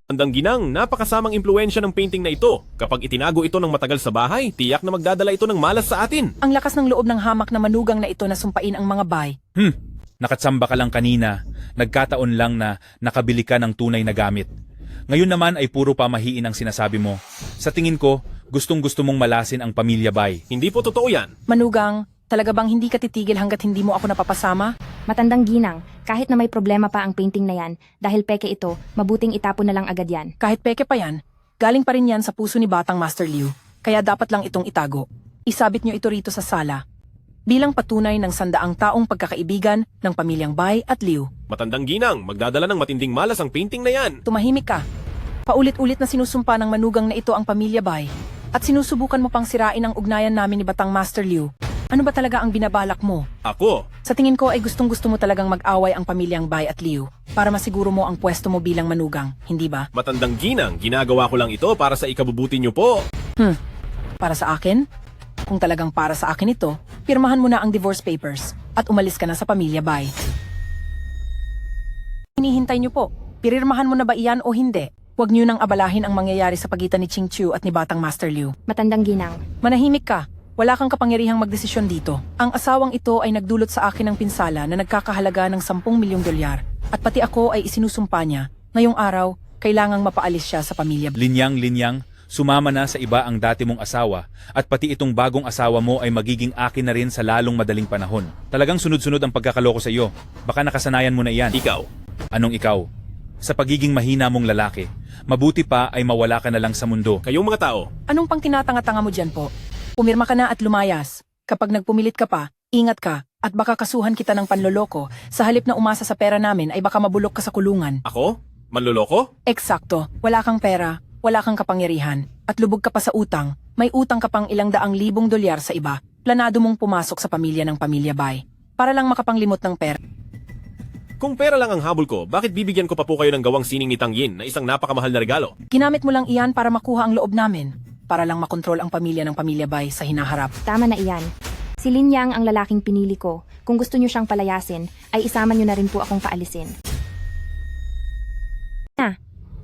Matandang ginang, napakasamang impluensya ng painting na ito. Kapag itinago ito ng matagal sa bahay, tiyak na magdadala ito ng malas sa atin. Ang lakas ng loob ng hamak na manugang na ito na sumpain ang mga Bai. Nakatsamba ka lang kanina. Nagkataon lang na nakabili ka ng tunay na gamit. Ngayon naman ay puro pamahiin ang sinasabi mo. Sa tingin ko, gustong-gusto mong malasin ang pamilya Bai. Hindi po totoo yan. Manugang, talaga bang hindi ka titigil hanggat hindi mo ako napapasama? Matandang ginang, kahit na may problema pa ang painting na yan, dahil peke ito, mabuting itapon na lang agad yan. Kahit peke pa yan, galing pa rin yan sa puso ni Batang Master Liu, kaya dapat lang itong itago. Isabit nyo ito rito sa sala. Bilang patunay ng 100 taong pagkakaibigan ng pamilyang Bai at Liu. Matandang ginang, magdadala ng matinding malas ang painting na yan. Tumahimik ka. Paulit-ulit na sinusumpa ng manugang na ito ang pamilya Bai. At sinusubukan mo pang sirain ang ugnayan namin ni Batang Master Liu. Ano ba talaga ang binabalak mo? Ako? Sa tingin ko ay gustong-gusto mo talagang mag-away ang pamilyang Bai at Liu para masiguro mo ang pwesto mo bilang manugang, hindi ba? Matandang ginang, ginagawa ko lang ito para sa ikabubuti niyo po. Para sa akin? Kung talagang para sa akin ito, pirmahan mo na ang divorce papers at umalis ka na sa pamilya Bai. Hinihintay niyo po, pirirmahan mo na ba iyan o hindi? Huwag niyo nang abalahin ang mangyayari sa pagitan ni Ching Chu at ni Batang Master Liu. Matandang ginang. Manahimik ka. Wala kang kapangyarihang magdesisyon dito. Ang asawang ito ay nagdulot sa akin ng pinsala na nagkakahalaga ng 10 milyong dolyar. At pati ako ay isinusumpa niya. Ngayong araw, kailangang mapaalis siya sa pamilya. Linyang, sumama na sa iba ang dati mong asawa at pati itong bagong asawa mo ay magiging akin na rin sa lalong madaling panahon. Talagang sunod-sunod ang pagkakaloko sa iyo. Baka nakasanayan mo na iyan. Ikaw? Anong ikaw? Sa pagiging mahina mong lalaki, mabuti pa ay mawala ka na lang sa mundo. Kayong mga tao? Anong pang tinatanga-tanga mo dyan po? Pumirma ka na at lumayas. Kapag nagpumilit ka pa, ingat ka at baka kasuhan kita ng panloloko. Sa halip na umasa sa pera namin ay baka mabulok ka sa kulungan. Ako? Manloloko? Eksakto. Wala kang pera, wala kang kapangyarihan, at lubog ka pa sa utang. May utang ka pang ilang daang libong dolyar sa iba. Planado mong pumasok sa pamilya ng pamilya Bai para lang makapanglimot ng pera. Kung pera lang ang habol ko, bakit bibigyan ko pa po kayo ng gawang sining ni Tang Yin na isang napakamahal na regalo? Ginamit mo lang iyan para makuha ang loob namin. Para lang makontrol ang pamilya ng pamilya Bai sa hinaharap. Tama na iyan. Si Lin Yang ang lalaking pinili ko. Kung gusto niyo siyang palayasin, ay isama niyo na rin po akong paalisin.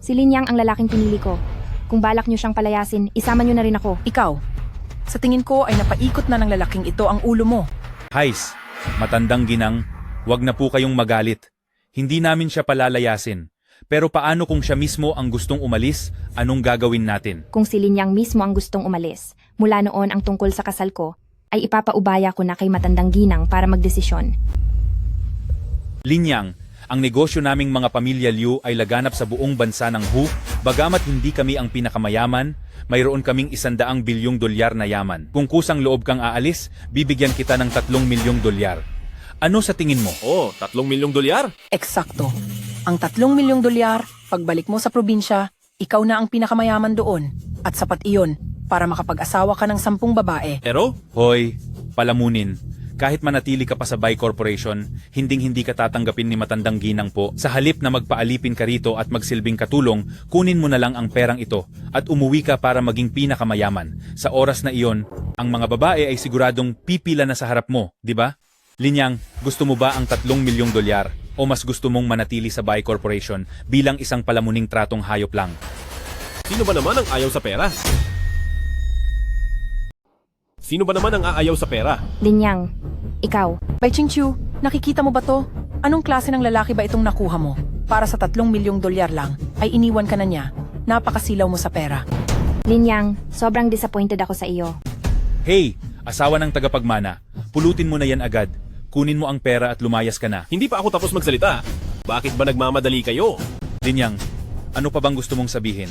Si Lin Yang ang lalaking pinili ko. Kung balak niyo siyang palayasin, isama niyo na rin ako. Ikaw, sa tingin ko ay napaikot na ng lalaking ito ang ulo mo. Hais, matandang ginang, wag na po kayong magalit. Hindi namin siya palalayasin. Pero paano kung siya mismo ang gustong umalis, anong gagawin natin? Kung si Lin Yang mismo ang gustong umalis, mula noon ang tungkol sa kasal ko, ay ipapaubaya ko na kay matandang ginang para magdesisyon. Lin Yang, ang negosyo naming mga pamilya Liu ay laganap sa buong bansa ng Hu, bagamat hindi kami ang pinakamayaman, mayroon kaming 100 bilyong dolyar na yaman. Kung kusang loob kang aalis, bibigyan kita ng 3 milyong dolyar. Ano sa tingin mo? Oh, 3 milyong dolyar? Eksakto. Ang 3 milyong dolyar, pagbalik mo sa probinsya, ikaw na ang pinakamayaman doon. At sapat iyon para makapag-asawa ka ng 10 babae. Pero? Hoy, palamunin. Kahit manatili ka pa sa Bai Corporation, hinding-hindi ka tatanggapin ni matandang ginang po. Sa halip na magpaalipin ka rito at magsilbing katulong, kunin mo na lang ang perang ito at umuwi ka para maging pinakamayaman. Sa oras na iyon, ang mga babae ay siguradong pipila na sa harap mo, di ba? Linyang, gusto mo ba ang 3 milyong dolyar? O mas gusto mong manatili sa Bai Corporation bilang isang palamuning tratong hayop lang? Sino ba naman ang ayaw sa pera? Sino ba naman ang aayaw sa pera? Lin Yang, ikaw. Bai Qingqiu, nakikita mo ba to? Anong klase ng lalaki ba itong nakuha mo? Para sa 3 milyong dolyar lang, ay iniwan ka na niya. Napakasilaw mo sa pera. Lin Yang, sobrang disappointed ako sa iyo. Hey, asawa ng tagapagmana, pulutin mo na yan agad. Kunin mo ang pera at lumayas ka na. Hindi pa ako tapos magsalita. Bakit ba nagmamadali kayo? Linyang, ano pa bang gusto mong sabihin?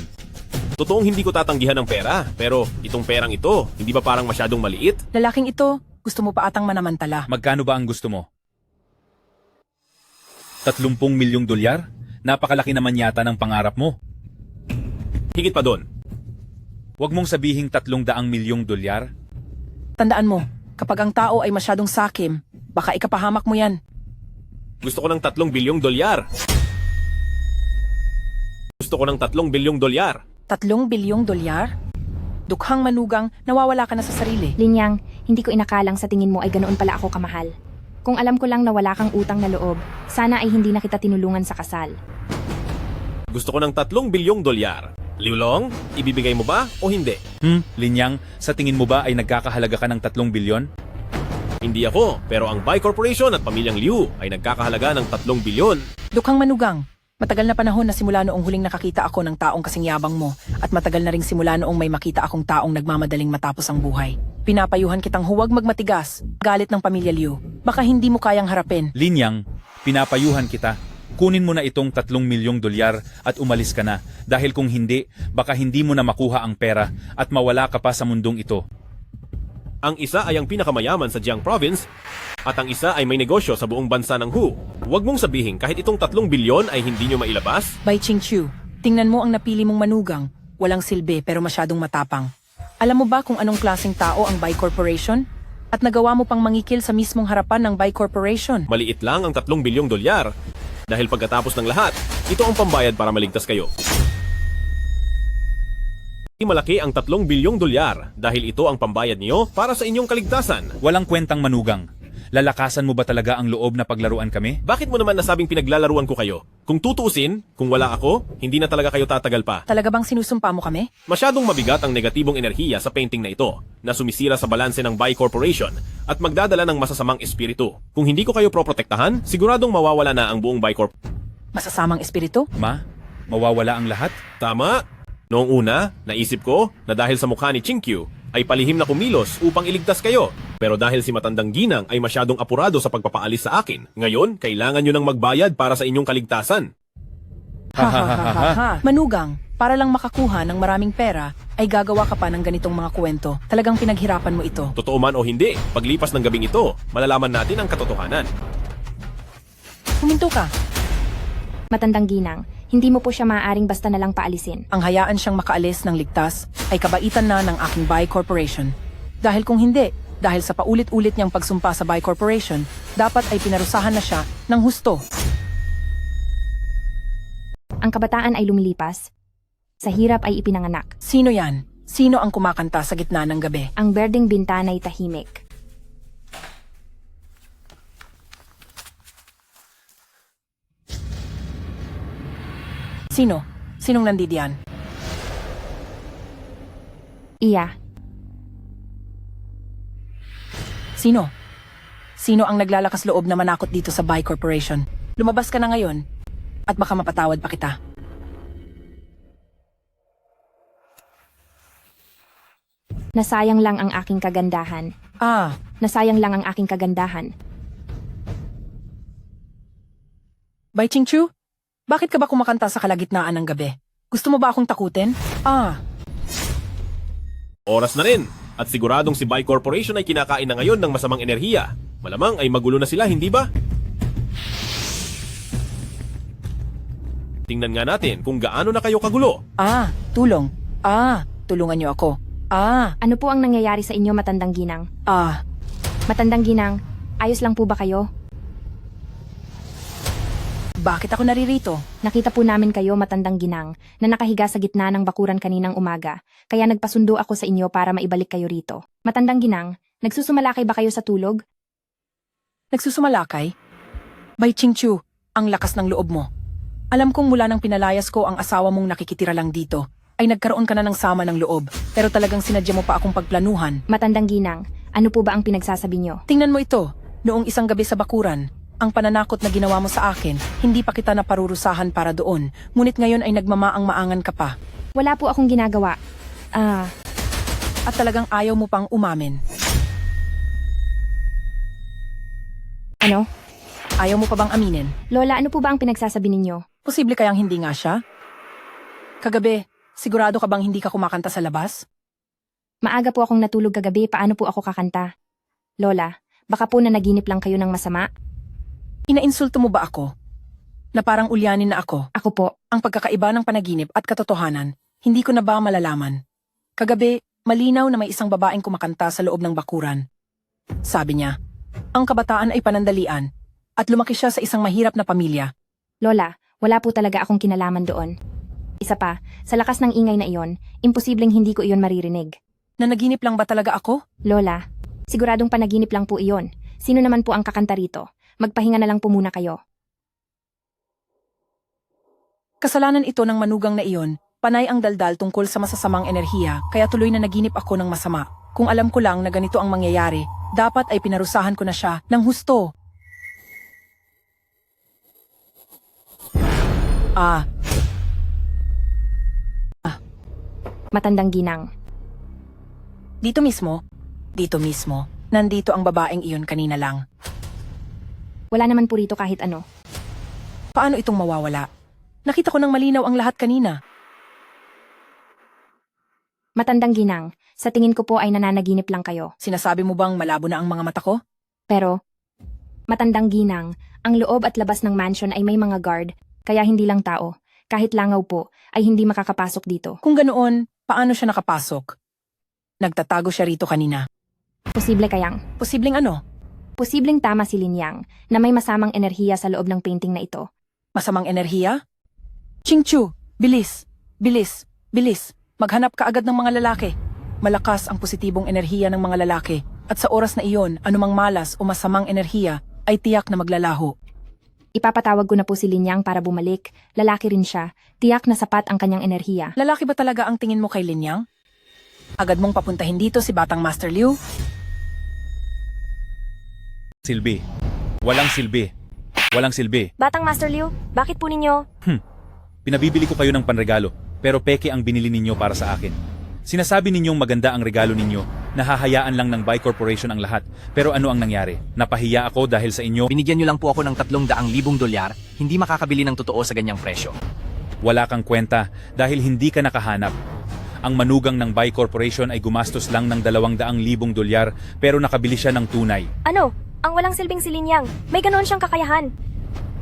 Totoong hindi ko tatanggihan ng pera, pero itong perang ito, hindi ba parang masyadong maliit? Lalaking ito, gusto mo pa atang manamantala. Magkano ba ang gusto mo? 30 milyong dolyar? Napakalaki naman yata ng pangarap mo. Higit pa doon. Huwag mong sabihing 300 milyong dolyar. Tandaan mo, kapag ang tao ay masyadong sakim, baka ikapahamak mo yan. Gusto ko ng 3 bilyong dolyar. Gusto ko ng 3 bilyong dolyar. 3 bilyong dolyar? Dukhang manugang, nawawala ka na sa sarili. Lin Yang, hindi ko inakalang sa tingin mo ay ganoon pala ako kamahal. Kung alam ko lang na wala kang utang na loob, sana ay hindi na kita tinulungan sa kasal. Gusto ko ng 3 bilyong dolyar. Liulong, ibibigay mo ba o hindi? Linyang, sa tingin mo ba ay nagkakahalaga ka ng 3 bilyon? Hindi ako, pero ang Bai Corporation at pamilyang Liu ay nagkakahalaga ng 3 bilyon. Dukhang manugang, matagal na panahon na simula noong huling nakakita ako ng taong kasing yabang mo at matagal na ring simula noong may makita akong taong nagmamadaling matapos ang buhay. Pinapayuhan kitang huwag magmatigas, galit ng pamilya Liu. Baka hindi mo kayang harapin. Linyang, pinapayuhan kita. Kunin mo na itong 3 milyong dolyar at umalis ka na dahil kung hindi, baka hindi mo na makuha ang pera at mawala ka pa sa mundong ito. Ang isa ay ang pinakamayaman sa Jiang Province at ang isa ay may negosyo sa buong bansa ng Hu. Huwag mong sabihin kahit itong 3 bilyon ay hindi nyo mailabas? Bai Qingqiu, tingnan mo ang napili mong manugang. Walang silbi pero masyadong matapang. Alam mo ba kung anong klaseng tao ang Bai Corporation? At nagawa mo pang mangikil sa mismong harapan ng Bai Corporation. Maliit lang ang 3 bilyong dolyar. Dahil pagkatapos ng lahat, ito ang pambayad para maligtas kayo. Malaki ang 3 bilyong dolyar dahil ito ang pambayad niyo para sa inyong kaligtasan. Walang kwentang manugang. Lalakasan mo ba talaga ang loob na paglaruan kami? Bakit mo naman nasabing pinaglalaruan ko kayo? Kung tutuusin, kung wala ako, hindi na talaga kayo tatagal pa. Talaga bang sinusumpa mo kami? Masyadong mabigat ang negatibong enerhiya sa painting na ito, na sumisira sa balanse ng Bai Corporation at magdadala ng masasamang espiritu. Kung hindi ko kayo proprotektahan, siguradong mawawala na ang buong Bai Corp. Masasamang espiritu? Ma, mawawala ang lahat? Tama? Noong una, naisip ko na dahil sa mukha ni Chinkyu, ay palihim na kumilos upang iligtas kayo. Pero dahil si Matandang Ginang ay masyadong apurado sa pagpapaalis sa akin, ngayon, kailangan nyo nang magbayad para sa inyong kaligtasan. Manugang, para lang makakuha ng maraming pera, ay gagawa ka pa ng ganitong mga kwento. Talagang pinaghirapan mo ito. Totoo man o hindi, paglipas ng gabing ito, malalaman natin ang katotohanan. Huminto ka. Matandang Ginang, hindi mo po siya maaaring basta na lang paalisin. Ang hayaan siyang makaalis ng ligtas ay kabaitan na ng aking Bai Corporation. Dahil kung hindi, dahil sa paulit-ulit niyang pagsumpa sa Bai Corporation, dapat ay pinarusahan na siya ng husto. Ang kabataan ay lumilipas. Sa hirap ay ipinanganak. Sino yan? Sino ang kumakanta sa gitna ng gabi? Ang berdeng bintana'y tahimik. Sino? Sinong nandidiyan? Iya. Sino? Sino ang naglalakas loob na manakot dito sa Bai Corporation? Lumabas ka na ngayon at baka mapatawad pa kita. Nasayang lang ang aking kagandahan. Nasayang lang ang aking kagandahan. Bai Chingchu? Bakit ka ba kumakanta sa kalagitnaan ng gabi? Gusto mo ba akong takutin? Oras na rin, at siguradong si Bai Corporation ay kinakain na ngayon ng masamang enerhiya. Malamang ay magulo na sila, hindi ba? Tingnan nga natin kung gaano na kayo kagulo. Tulong. Tulungan niyo ako. Ano po ang nangyayari sa inyo, Matandang Ginang? Matandang Ginang, ayos lang po ba kayo? Bakit ako naririto? Nakita po namin kayo, Matandang Ginang, na nakahiga sa gitna ng bakuran kaninang umaga, kaya nagpasundo ako sa inyo para maibalik kayo rito. Matandang Ginang, nagsusumalakay ba kayo sa tulog? Nagsusumalakay? Bai Chingchu, ang lakas ng loob mo. Alam kong mula nang pinalayas ko ang asawa mong nakikitira lang dito, ay nagkaroon ka na ng sama ng loob, pero talagang sinadya mo pa akong pagplanuhan. Matandang Ginang, ano po ba ang pinagsasabi nyo? Tingnan mo ito, noong isang gabi sa bakuran, ang pananakot na ginawa mo sa akin, hindi pa kita naparurusahan para doon, ngunit ngayon ay nagmamaang-maangan ka pa. Wala po akong ginagawa. At talagang ayaw mo pang umamin. Ano? Ayaw mo pa bang aminin? Lola, ano po ba ang pinagsasabi ninyo? Posible kayang hindi nga siya? Kagabi, sigurado ka bang hindi ka kumakanta sa labas? Maaga po akong natulog kagabi, paano po ako kakanta? Lola, baka po nanaginip lang kayo ng masama? Inainsulto mo ba ako? Na parang ulyanin na ako? Ako po. Ang pagkakaiba ng panaginip at katotohanan, hindi ko na ba malalaman? Kagabi, malinaw na may isang babaeng kumakanta sa loob ng bakuran. Sabi niya, ang kabataan ay panandalian at lumaki siya sa isang mahirap na pamilya. Lola, wala po talaga akong kinalaman doon. Isa pa, sa lakas ng ingay na iyon, imposibleng hindi ko iyon maririnig. Nanaginip lang ba talaga ako? Lola, siguradong panaginip lang po iyon. Sino naman po ang kakanta rito? Magpahinga na lang po muna kayo. Kasalanan ito ng manugang na iyon. Panay ang daldal tungkol sa masasamang enerhiya, kaya tuloy na naginip ako ng masama. Kung alam ko lang na ganito ang mangyayari, dapat ay pinarusahan ko na siya ng husto. Matandang Ginang. Dito mismo, nandito ang babaeng iyon kanina lang. Wala naman po rito kahit ano. Paano itong mawawala? Nakita ko ng malinaw ang lahat kanina. Matandang Ginang, sa tingin ko po ay nananaginip lang kayo. Sinasabi mo bang malabo na ang mga mata ko? Pero, Matandang Ginang, ang loob at labas ng mansion ay may mga guard, kaya hindi lang tao. Kahit langaw po, ay hindi makakapasok dito. Kung ganoon, paano siya nakapasok? Nagtatago siya rito kanina. Posible kayang? Posibleng ano? Posibleng tama si Lin Yang na may masamang enerhiya sa loob ng painting na ito. Masamang enerhiya? Chingchu, bilis, bilis, bilis. Maghanap ka agad ng mga lalaki. Malakas ang positibong enerhiya ng mga lalaki. At sa oras na iyon, anumang malas o masamang enerhiya ay tiyak na maglalaho. Ipapatawag ko na po si Lin Yang para bumalik. Lalaki rin siya. Tiyak na sapat ang kanyang enerhiya. Lalaki ba talaga ang tingin mo kay Lin Yang? Agad mong papuntahin dito si Batang Master Liu? Silbi. Walang silbi. Walang silbi. Batang Master Liu, bakit po ninyo? Pinabibili ko kayo ng panregalo, pero peke ang binili ninyo para sa akin. Sinasabi ninyong maganda ang regalo ninyo, nahahayaan lang ng Bai Corporation ang lahat. Pero ano ang nangyari? Napahiya ako dahil sa inyo. Binigyan nyo lang po ako ng 300,000 dolyar, hindi makakabili ng totoo sa ganyang presyo. Wala kang kwenta dahil hindi ka nakahanap. Ang manugang ng Bai Corporation ay gumastos lang ng 200,000 dolyar pero nakabili siya ng tunay. Ano? Ang walang silbing si Lin Yang. May ganoon siyang kakayahan.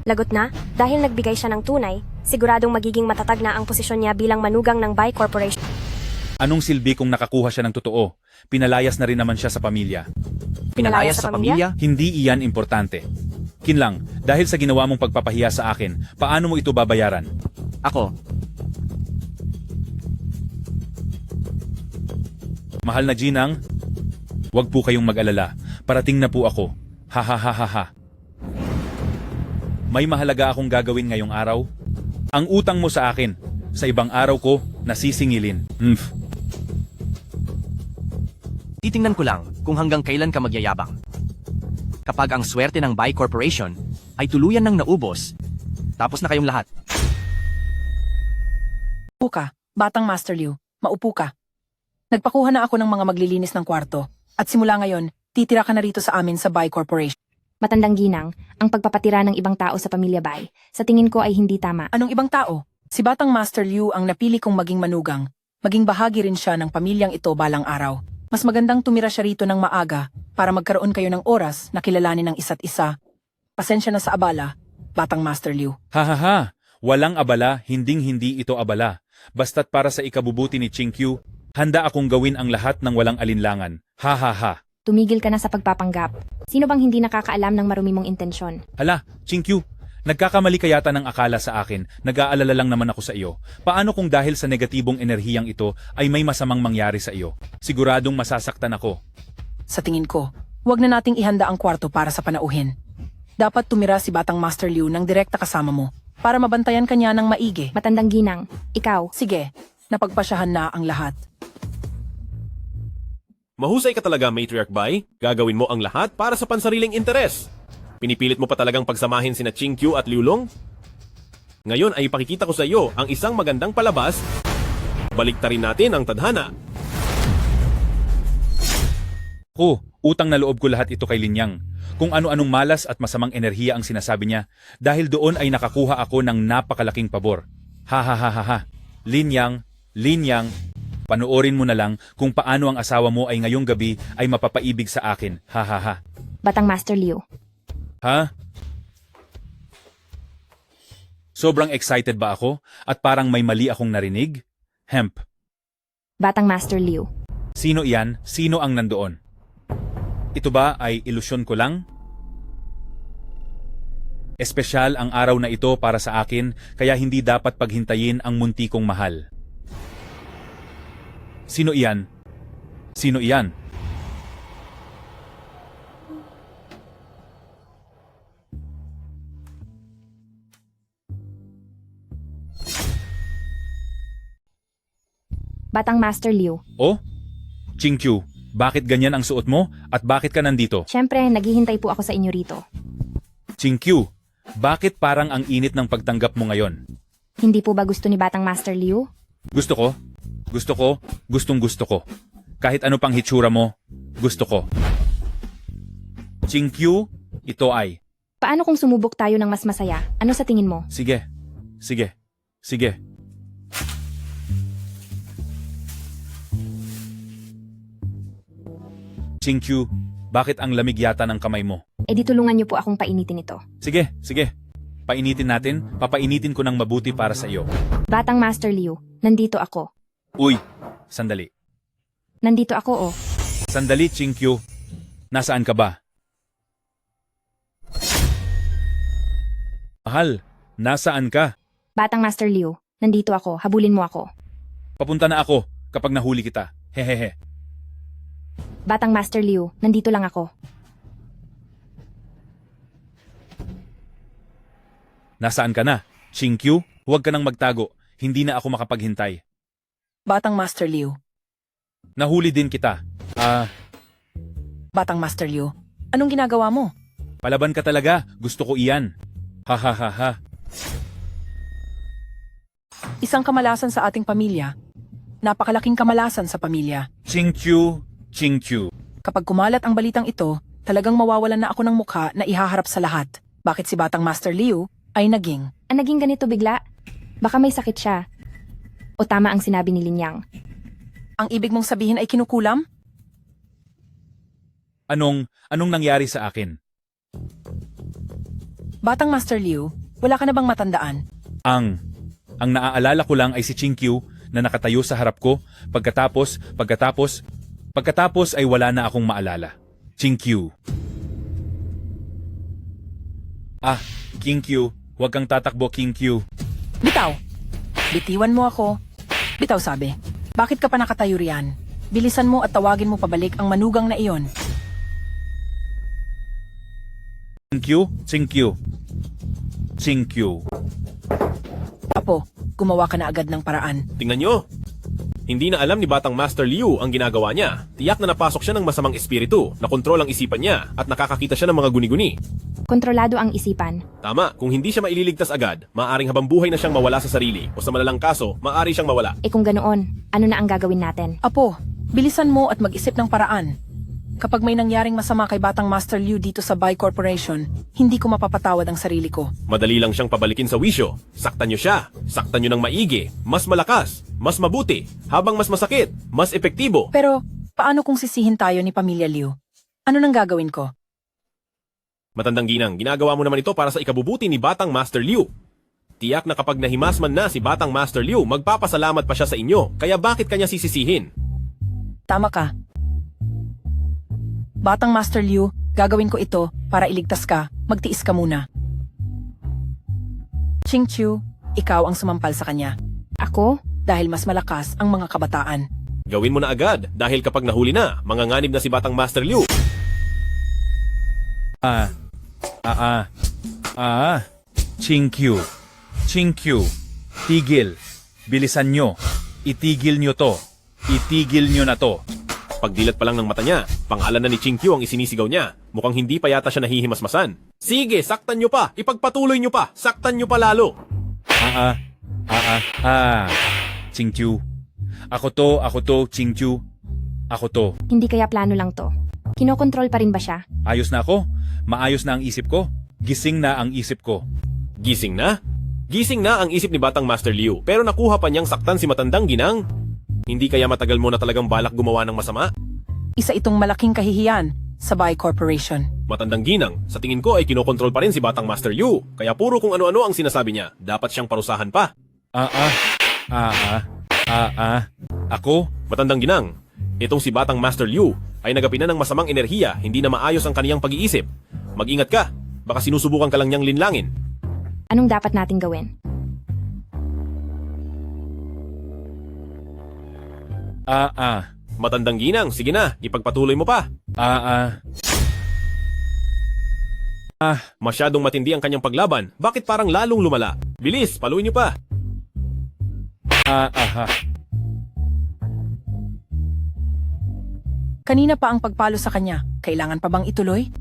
Lagot na, dahil nagbigay siya ng tunay, siguradong magiging matatag na ang posisyon niya bilang manugang ng Bai Corporation. Anong silbi kung nakakuha siya ng totoo? Pinalayas na rin naman siya sa pamilya. Pinalayas sa pamilya? Hindi iyan importante. Kinlang, dahil sa ginawa mong pagpapahiya sa akin, paano mo ito babayaran? Ako, Mahal na Ginang, wag po kayong mag-alala. Parating na po ako. Ha ha ha ha ha. May mahalaga akong gagawin ngayong araw. Ang utang mo sa akin, sa ibang araw ko, nasisingilin. titingnan ko lang kung hanggang kailan ka magyayabang. Kapag ang swerte ng Bai Corporation ay tuluyan ng naubos, tapos na kayong lahat. Upo ka, Batang Master Liu. Maupo ka. Nagpakuha na ako ng mga maglilinis ng kwarto. At simula ngayon, titira ka na rito sa amin sa Bai Corporation. Matandang ginang, ang pagpapatira ng ibang tao sa pamilya Bai, sa tingin ko ay hindi tama. Anong ibang tao? Si Batang Master Liu ang napili kong maging manugang. Maging bahagi rin siya ng pamilyang ito balang araw. Mas magandang tumira siya rito ng maaga para magkaroon kayo ng oras na kilalanin ng isa't isa. Pasensya na sa abala, Batang Master Liu. Ha ha ha! Walang abala, hinding-hindi ito abala. Basta't para sa ikabubuti ni Chingqiu, handa akong gawin ang lahat ng walang alinlangan. Ha ha ha! Tumigil ka na sa pagpapanggap. Sino bang hindi nakakaalam ng marumi mong intensyon? Hala, Chingqiu, nagkakamali ka yata ng akala sa akin, nag-aalala lang naman ako sa iyo. Paano kung dahil sa negatibong enerhiyang ito ay may masamang mangyari sa iyo? Siguradong masasaktan ako. Sa tingin ko, huwag na nating ihanda ang kwarto para sa panauhin. Dapat tumira si Batang Master Liu ng direkta kasama mo para mabantayan kanya ng maigi. Matandang ginang, ikaw. Sige, napagpasyahan na ang lahat. Mahusay ka talaga, Matriarch Bai. Gagawin mo ang lahat para sa pansariling interes. Pinipilit mo pa talagang pagsamahin sina Chingqiu at Liulong? Ngayon ay ipakikita ko sa iyo ang isang magandang palabas. Baliktarin natin ang tadhana. Utang na loob ko lahat ito kay Linyang. Kung ano-anong malas at masamang enerhiya ang sinasabi niya, dahil doon ay nakakuha ako ng napakalaking pabor. Ha ha ha ha ha. Linyang, panoorin mo na lang kung paano ang asawa mo ay ngayong gabi ay mapapaibig sa akin. Ha ha ha. Batang Master Liu. Ha? Sobrang excited ba ako at parang may mali akong narinig? Hemp. Batang Master Liu. Sino iyan? Sino ang nandoon? Ito ba ay ilusyon ko lang? Espesyal ang araw na ito para sa akin kaya hindi dapat paghintayin ang munti kong mahal. Sino iyan? Sino iyan? Batang Master Liu. Oh? Chingqiu, bakit ganyan ang suot mo at bakit ka nandito? Siyempre, naghihintay po ako sa inyo rito. Chingqiu, bakit parang ang init ng pagtanggap mo ngayon? Hindi po ba gusto ni Batang Master Liu? Gusto ko, gustong gusto ko. Kahit ano pang hitsura mo, gusto ko. Chingqiu, ito ay. Paano kung sumubok tayo ng mas masaya? Ano sa tingin mo? Sige. Chingqiu, bakit ang lamig yata ng kamay mo? E di tulungan niyo po akong painitin ito. Sige. Painitin natin, papainitin ko ng mabuti para sa iyo. Batang Master Liu, nandito ako. Uy, sandali. Nandito ako, oh. Sandali, Chinkyu. Nasaan ka ba? Mahal, nasaan ka? Batang Master Liu, nandito ako. Habulin mo ako. Papunta na ako kapag nahuli kita. Hehehe. Batang Master Liu, nandito lang ako. Nasaan ka na? Chinkyu, huwag ka nang magtago. Hindi na ako makapaghintay. Batang Master Liu. Nahuli din kita. Batang Master Liu, anong ginagawa mo? Palaban ka talaga. Gusto ko iyan. Ha ha ha ha. Isang kamalasan sa ating pamilya. Napakalaking kamalasan sa pamilya. Chinkyu, Chinkyu. Kapag kumalat ang balitang ito, talagang mawawalan na ako ng mukha na ihaharap sa lahat. Bakit si Batang Master Liu ay naging? Naging ganito bigla? Baka may sakit siya. O tama ang sinabi ni Linyang. Ang ibig mong sabihin ay kinukulam? Anong nangyari sa akin? Batang Master Liu, wala ka na bang matandaan? Ang naaalala ko lang ay si Chinkyu na nakatayo sa harap ko, pagkatapos ay wala na akong maalala. Chinkyu. Chinkyu, huwag kang tatakbo, Chinkyu. Bitaw! Bitiwan mo ako. Bitaw sabi, bakit ka pa nakatayo riyan? Bilisan mo at tawagin mo pabalik ang manugang na iyon. Chinkyu, Chinkyu. Chinkyu. Apo, gumawa ka na agad ng paraan. Tingnan nyo. Hindi na alam ni Batang Master Liu ang ginagawa niya. Tiyak na napasok siya ng masamang espiritu, nakontrol ang isipan niya, at nakakakita siya ng mga guni-guni. Kontrolado ang isipan. Tama, kung hindi siya maililigtas agad, maaaring habang buhay na siyang mawala sa sarili, o sa malalang kaso, maaari siyang mawala. Kung ganoon, ano na ang gagawin natin? Apo, bilisan mo at mag-isip ng paraan. Kapag may nangyaring masama kay Batang Master Liu dito sa Bai Corporation, hindi ko mapapatawad ang sarili ko. Madali lang siyang pabalikin sa wisyo. Saktan nyo siya. Saktan nyo ng maigi. Mas malakas. Mas mabuti. Habang mas masakit. Mas epektibo. Pero, paano kung sisihin tayo ni Pamilya Liu? Ano nang gagawin ko? Matandang ginang, ginagawa mo naman ito para sa ikabubuti ni Batang Master Liu. Tiyak na kapag nahimasman na si Batang Master Liu, magpapasalamat pa siya sa inyo. Kaya bakit kanya sisisihin? Tama ka. Batang Master Liu, gagawin ko ito para iligtas ka. Magtiis ka muna. Chingchu, ikaw ang sumampal sa kanya. Ako? Dahil mas malakas ang mga kabataan. Gawin mo na agad dahil kapag nahuli na, manganganib na si Batang Master Liu. Chinkyu. Chinkyu. Tigil. Bilisan nyo. Itigil nyo to. Itigil nyo na to. Pagdilat pa lang ng mata niya, pangalan na ni Chinkyu ang isinisigaw niya. Mukhang hindi pa yata siya nahihimasmasan. Sige, saktan nyo pa! Ipagpatuloy nyo pa! Saktan nyo pa lalo! Chinkyu. Ako to, Chinkyu. Ako to. Hindi kaya plano lang to. Kinokontrol pa rin ba siya? Ayos na ako. Maayos na ang isip ko. Gising na ang isip ko. Gising na? Gising na ang isip ni Batang Master Liu, pero nakuha pa niyang saktan si Matandang Ginang. Hindi kaya matagal mo na talagang balak gumawa ng masama? Isa itong malaking kahihiyan sa Bai Corporation. Matandang Ginang, sa tingin ko ay kinokontrol pa rin si Batang Master Liu, kaya puro kung ano-ano ang sinasabi niya. Dapat siyang parusahan pa. Ako? Matandang Ginang, itong si Batang Master Liu ay nagapi na ng masamang enerhiya, hindi na maayos ang kaniyang pag-iisip. Mag-ingat ka, baka sinusubukan ka lang niyang linlangin. Anong dapat nating gawin? Matandang Ginang, sige na, ipagpatuloy mo pa. Masyadong matindi ang kanyang paglaban. Bakit parang lalong lumala? Bilis, paluin niyo pa. Kanina pa ang pagpalo sa kanya. Kailangan pa bang ituloy?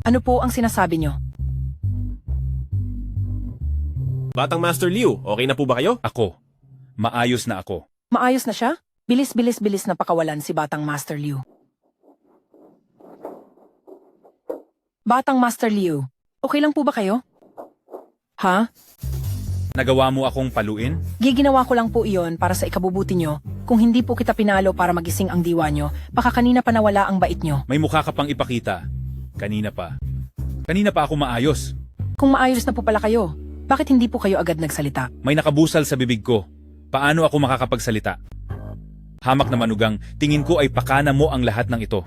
Ano po ang sinasabi niyo? Batang Master Liu, okay na po ba kayo? Ako. Maayos na ako. Maayos na siya? Bilis na pakawalan si Batang Master Liu. Batang Master Liu, okay lang po ba kayo? Ha? Nagawa mo akong paluin? Giginawa ko lang po iyon para sa ikabubuti nyo. Kung hindi po kita pinalo para magising ang diwa nyo, baka kanina pa nawala ang bait nyo. May mukha ka pang ipakita. Kanina pa. Kanina pa ako maayos. Kung maayos na po pala kayo, Bakit hindi po kayo agad nagsalita? May nakabusal sa bibig ko. Paano ako makakapagsalita? Hamak na manugang, tingin ko ay pakana mo ang lahat ng ito.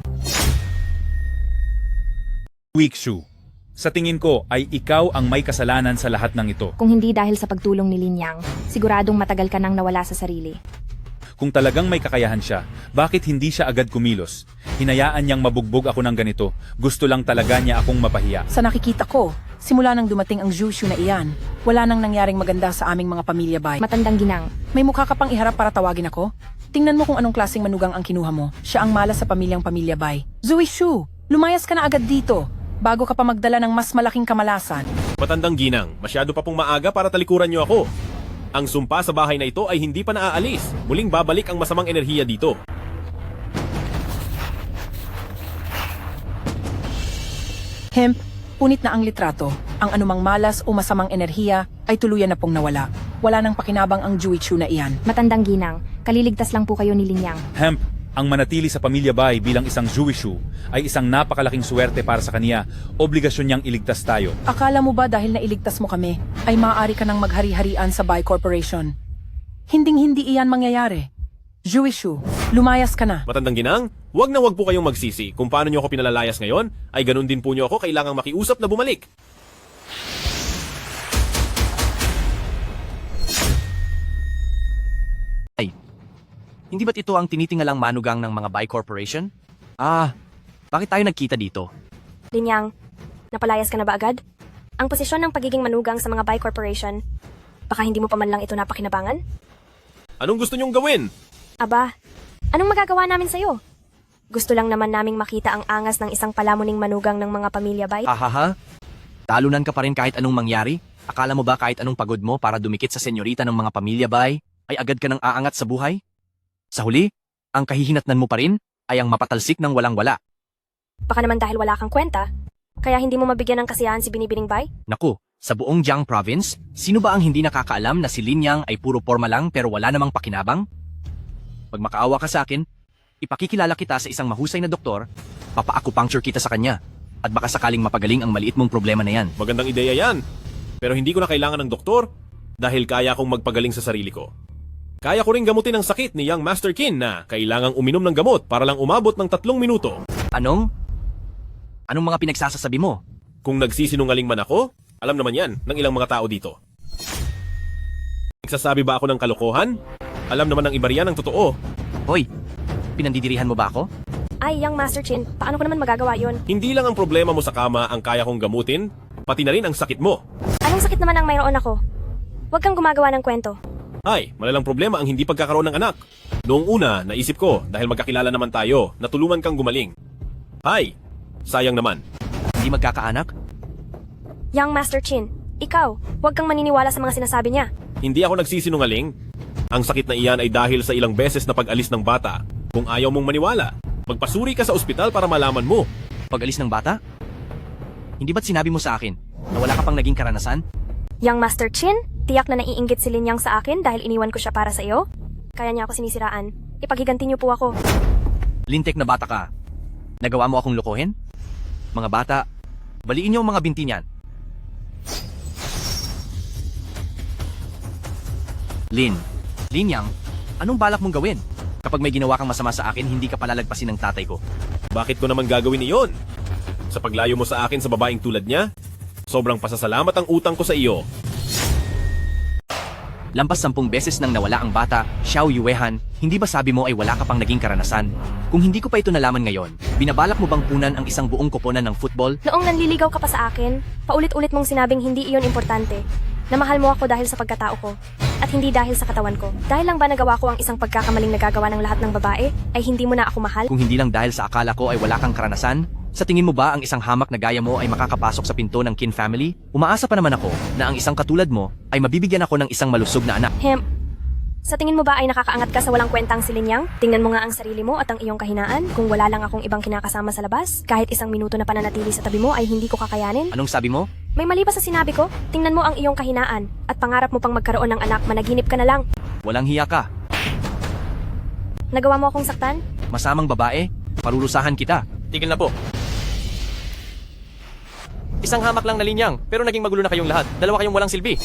Weak Shu. Sa tingin ko ay ikaw ang may kasalanan sa lahat ng ito. Kung hindi dahil sa pagtulong ni Lin Yang, siguradong matagal ka nang nawala sa sarili. Kung talagang may kakayahan siya, bakit hindi siya agad kumilos? Hinayaan niyang mabugbog ako ng ganito. Gusto lang talaga niya akong mapahiya. Sa nakikita ko, simula nang dumating ang Jushu na iyan, wala nang nangyaring maganda sa aming mga pamilya bay. Matandang ginang, May mukha ka pang iharap para tawagin ako? Tingnan mo kung anong klaseng manugang ang kinuha mo. Siya ang malas sa pamilya bay. Zuishu, lumayas ka na agad dito, bago ka pa magdala ng mas malaking kamalasan. Matandang ginang, masyado pa pong maaga para talikuran niyo ako. Ang sumpa sa bahay na ito ay hindi pa naaalis. Muling babalik ang masamang enerhiya dito. Hemp, punit na ang litrato. Ang anumang malas o masamang enerhiya ay tuluyan na pong nawala. Wala nang pakinabang ang Juichu na iyan. matandang ginang, kaliligtas lang po kayo ni Lin Yang. Hemp, ang manatili sa pamilya Bai bilang isang Juwishu ay isang napakalaking swerte para sa kaniya. Obligasyon niyang iligtas tayo. Akala mo ba dahil nailigtas mo kami, ay maaari ka nang maghari-harian sa Bai Corporation? Hinding-hindi iyan mangyayari. Juishu, lumayas ka na. Matandang ginang, wag na wag po kayong magsisi. Kung paano niyo ako pinalalayas ngayon, ay ganun din po niyo ako kailangang makiusap na bumalik. Hindi ba't ito ang tinitingalang manugang ng mga Bai Corporation? Bakit tayo nagkita dito? Lin Yang, napalayas ka na ba agad? Ang posisyon ng pagiging manugang sa mga Bai Corporation, baka hindi mo pa man lang ito napakinabangan? Anong gusto niyong gawin? Aba, anong magagawa namin sa'yo? Gusto lang naman naming makita ang angas ng isang palamuning manugang ng mga pamilya Bai. Hahaha. Talunan ka pa rin kahit anong mangyari? Akala mo ba kahit anong pagod mo para dumikit sa senyorita ng mga pamilya Bai, ay agad ka nang aangat sa buhay? Sa huli, ang kahihinatnan mo pa rin ay ang mapatalsik ng walang-wala. Baka naman dahil wala kang kwenta, kaya hindi mo mabigyan ng kasiyahan si Binibining Bai? Naku, sa buong Jiang Province, sino ba ang hindi nakakaalam na si Lin Yang ay puro forma lang pero wala namang pakinabang? Pag makaawa ka sa akin, ipakikilala kita sa isang mahusay na doktor, papa-acupuncture kita sa kanya, at baka sakaling mapagaling ang maliit mong problema na yan. Magandang ideya yan. Pero hindi ko na kailangan ng doktor dahil kaya kong magpagaling sa sarili ko. Kaya ko ring gamutin ang sakit ni Young Master Qin na kailangang uminom ng gamot para lang umabot ng 3 minuto. Anong mga pinagsasasabi mo? Kung nagsisinungaling man ako, alam naman yan ng ilang mga tao dito. Nagsasabi ba ako ng kalokohan? Alam naman ng iba riyan ang totoo. Hoy, pinandidirihan mo ba ako? Ay, Young Master Chin, paano ko naman magagawa yon? Hindi lang ang problema mo sa kama ang kaya kong gamutin, pati na rin ang sakit mo. Anong sakit naman ang mayroon ako? Huwag kang gumagawa ng kwento. Ay, malalang problema ang hindi pagkakaroon ng anak. Noong una, naisip ko, dahil magkakilala naman tayo, na tulungan kang gumaling. Ay, sayang naman. Hindi magkakaanak? Young Master Chin, ikaw, huwag kang maniniwala sa mga sinasabi niya. Hindi ako nagsisinungaling. Ang sakit na iyan ay dahil sa ilang beses na pag-alis ng bata. Kung ayaw mong maniwala, magpasuri ka sa ospital para malaman mo. Pag-alis ng bata? Hindi ba't sinabi mo sa akin na wala ka pang naging karanasan? Young Master Chin, tiyak na naiinggit si Lin Yang sa akin dahil iniwan ko siya para sa iyo? Kaya niya ako sinisiraan. Ipaghiganti niyo po ako. Lintek na bata ka. Nagawa mo akong lokohin? Mga bata, baliin niyo ang mga binti niyan. Lin Yang, anong balak mong gawin? Kapag may ginawa kang masama sa akin, hindi ka palalagpasin ng tatay ko. Bakit ko naman gagawin iyon? Sa paglayo mo sa akin sa babaeng tulad niya, sobrang pasasalamat ang utang ko sa iyo. Lampas 10 beses nang nawala ang bata, Xiao Yuehan, hindi ba sabi mo ay wala ka pang naging karanasan? Kung hindi ko pa ito nalaman ngayon, binabalak mo bang punan ang isang buong koponan ng football? Noong nanliligaw ka pa sa akin, paulit-ulit mong sinabing hindi iyon importante. Na mahal mo ako dahil sa pagkatao ko, at hindi dahil sa katawan ko. Dahil lang ba nagawa ko ang isang pagkakamaling nagagawa ng lahat ng babae, ay hindi mo na ako mahal? Kung hindi lang dahil sa akala ko ay wala kang karanasan, sa tingin mo ba ang isang hamak na gaya mo ay makakapasok sa pinto ng Qin family? Umaasa pa naman ako na ang isang katulad mo ay mabibigyan ako ng isang malusog na anak. Sa tingin mo ba ay nakakaangat ka sa walang kwentang si Lin Yang? Tingnan mo nga ang sarili mo at ang iyong kahinaan. Kung wala lang akong ibang kinakasama sa labas, kahit isang minuto na pananatili sa tabi mo ay hindi ko kakayanin. Anong sabi mo? May mali ba sa sinabi ko? Tingnan mo ang iyong kahinaan at pangarap mo pang magkaroon ng anak, managinip ka na lang. Walang hiya ka. Nagawa mo akong saktan? Masamang babae, parulusahan kita. Tigil na po. Isang hamak lang na linyang, pero naging magulo na kayong lahat. Dalawa kayong walang silbi.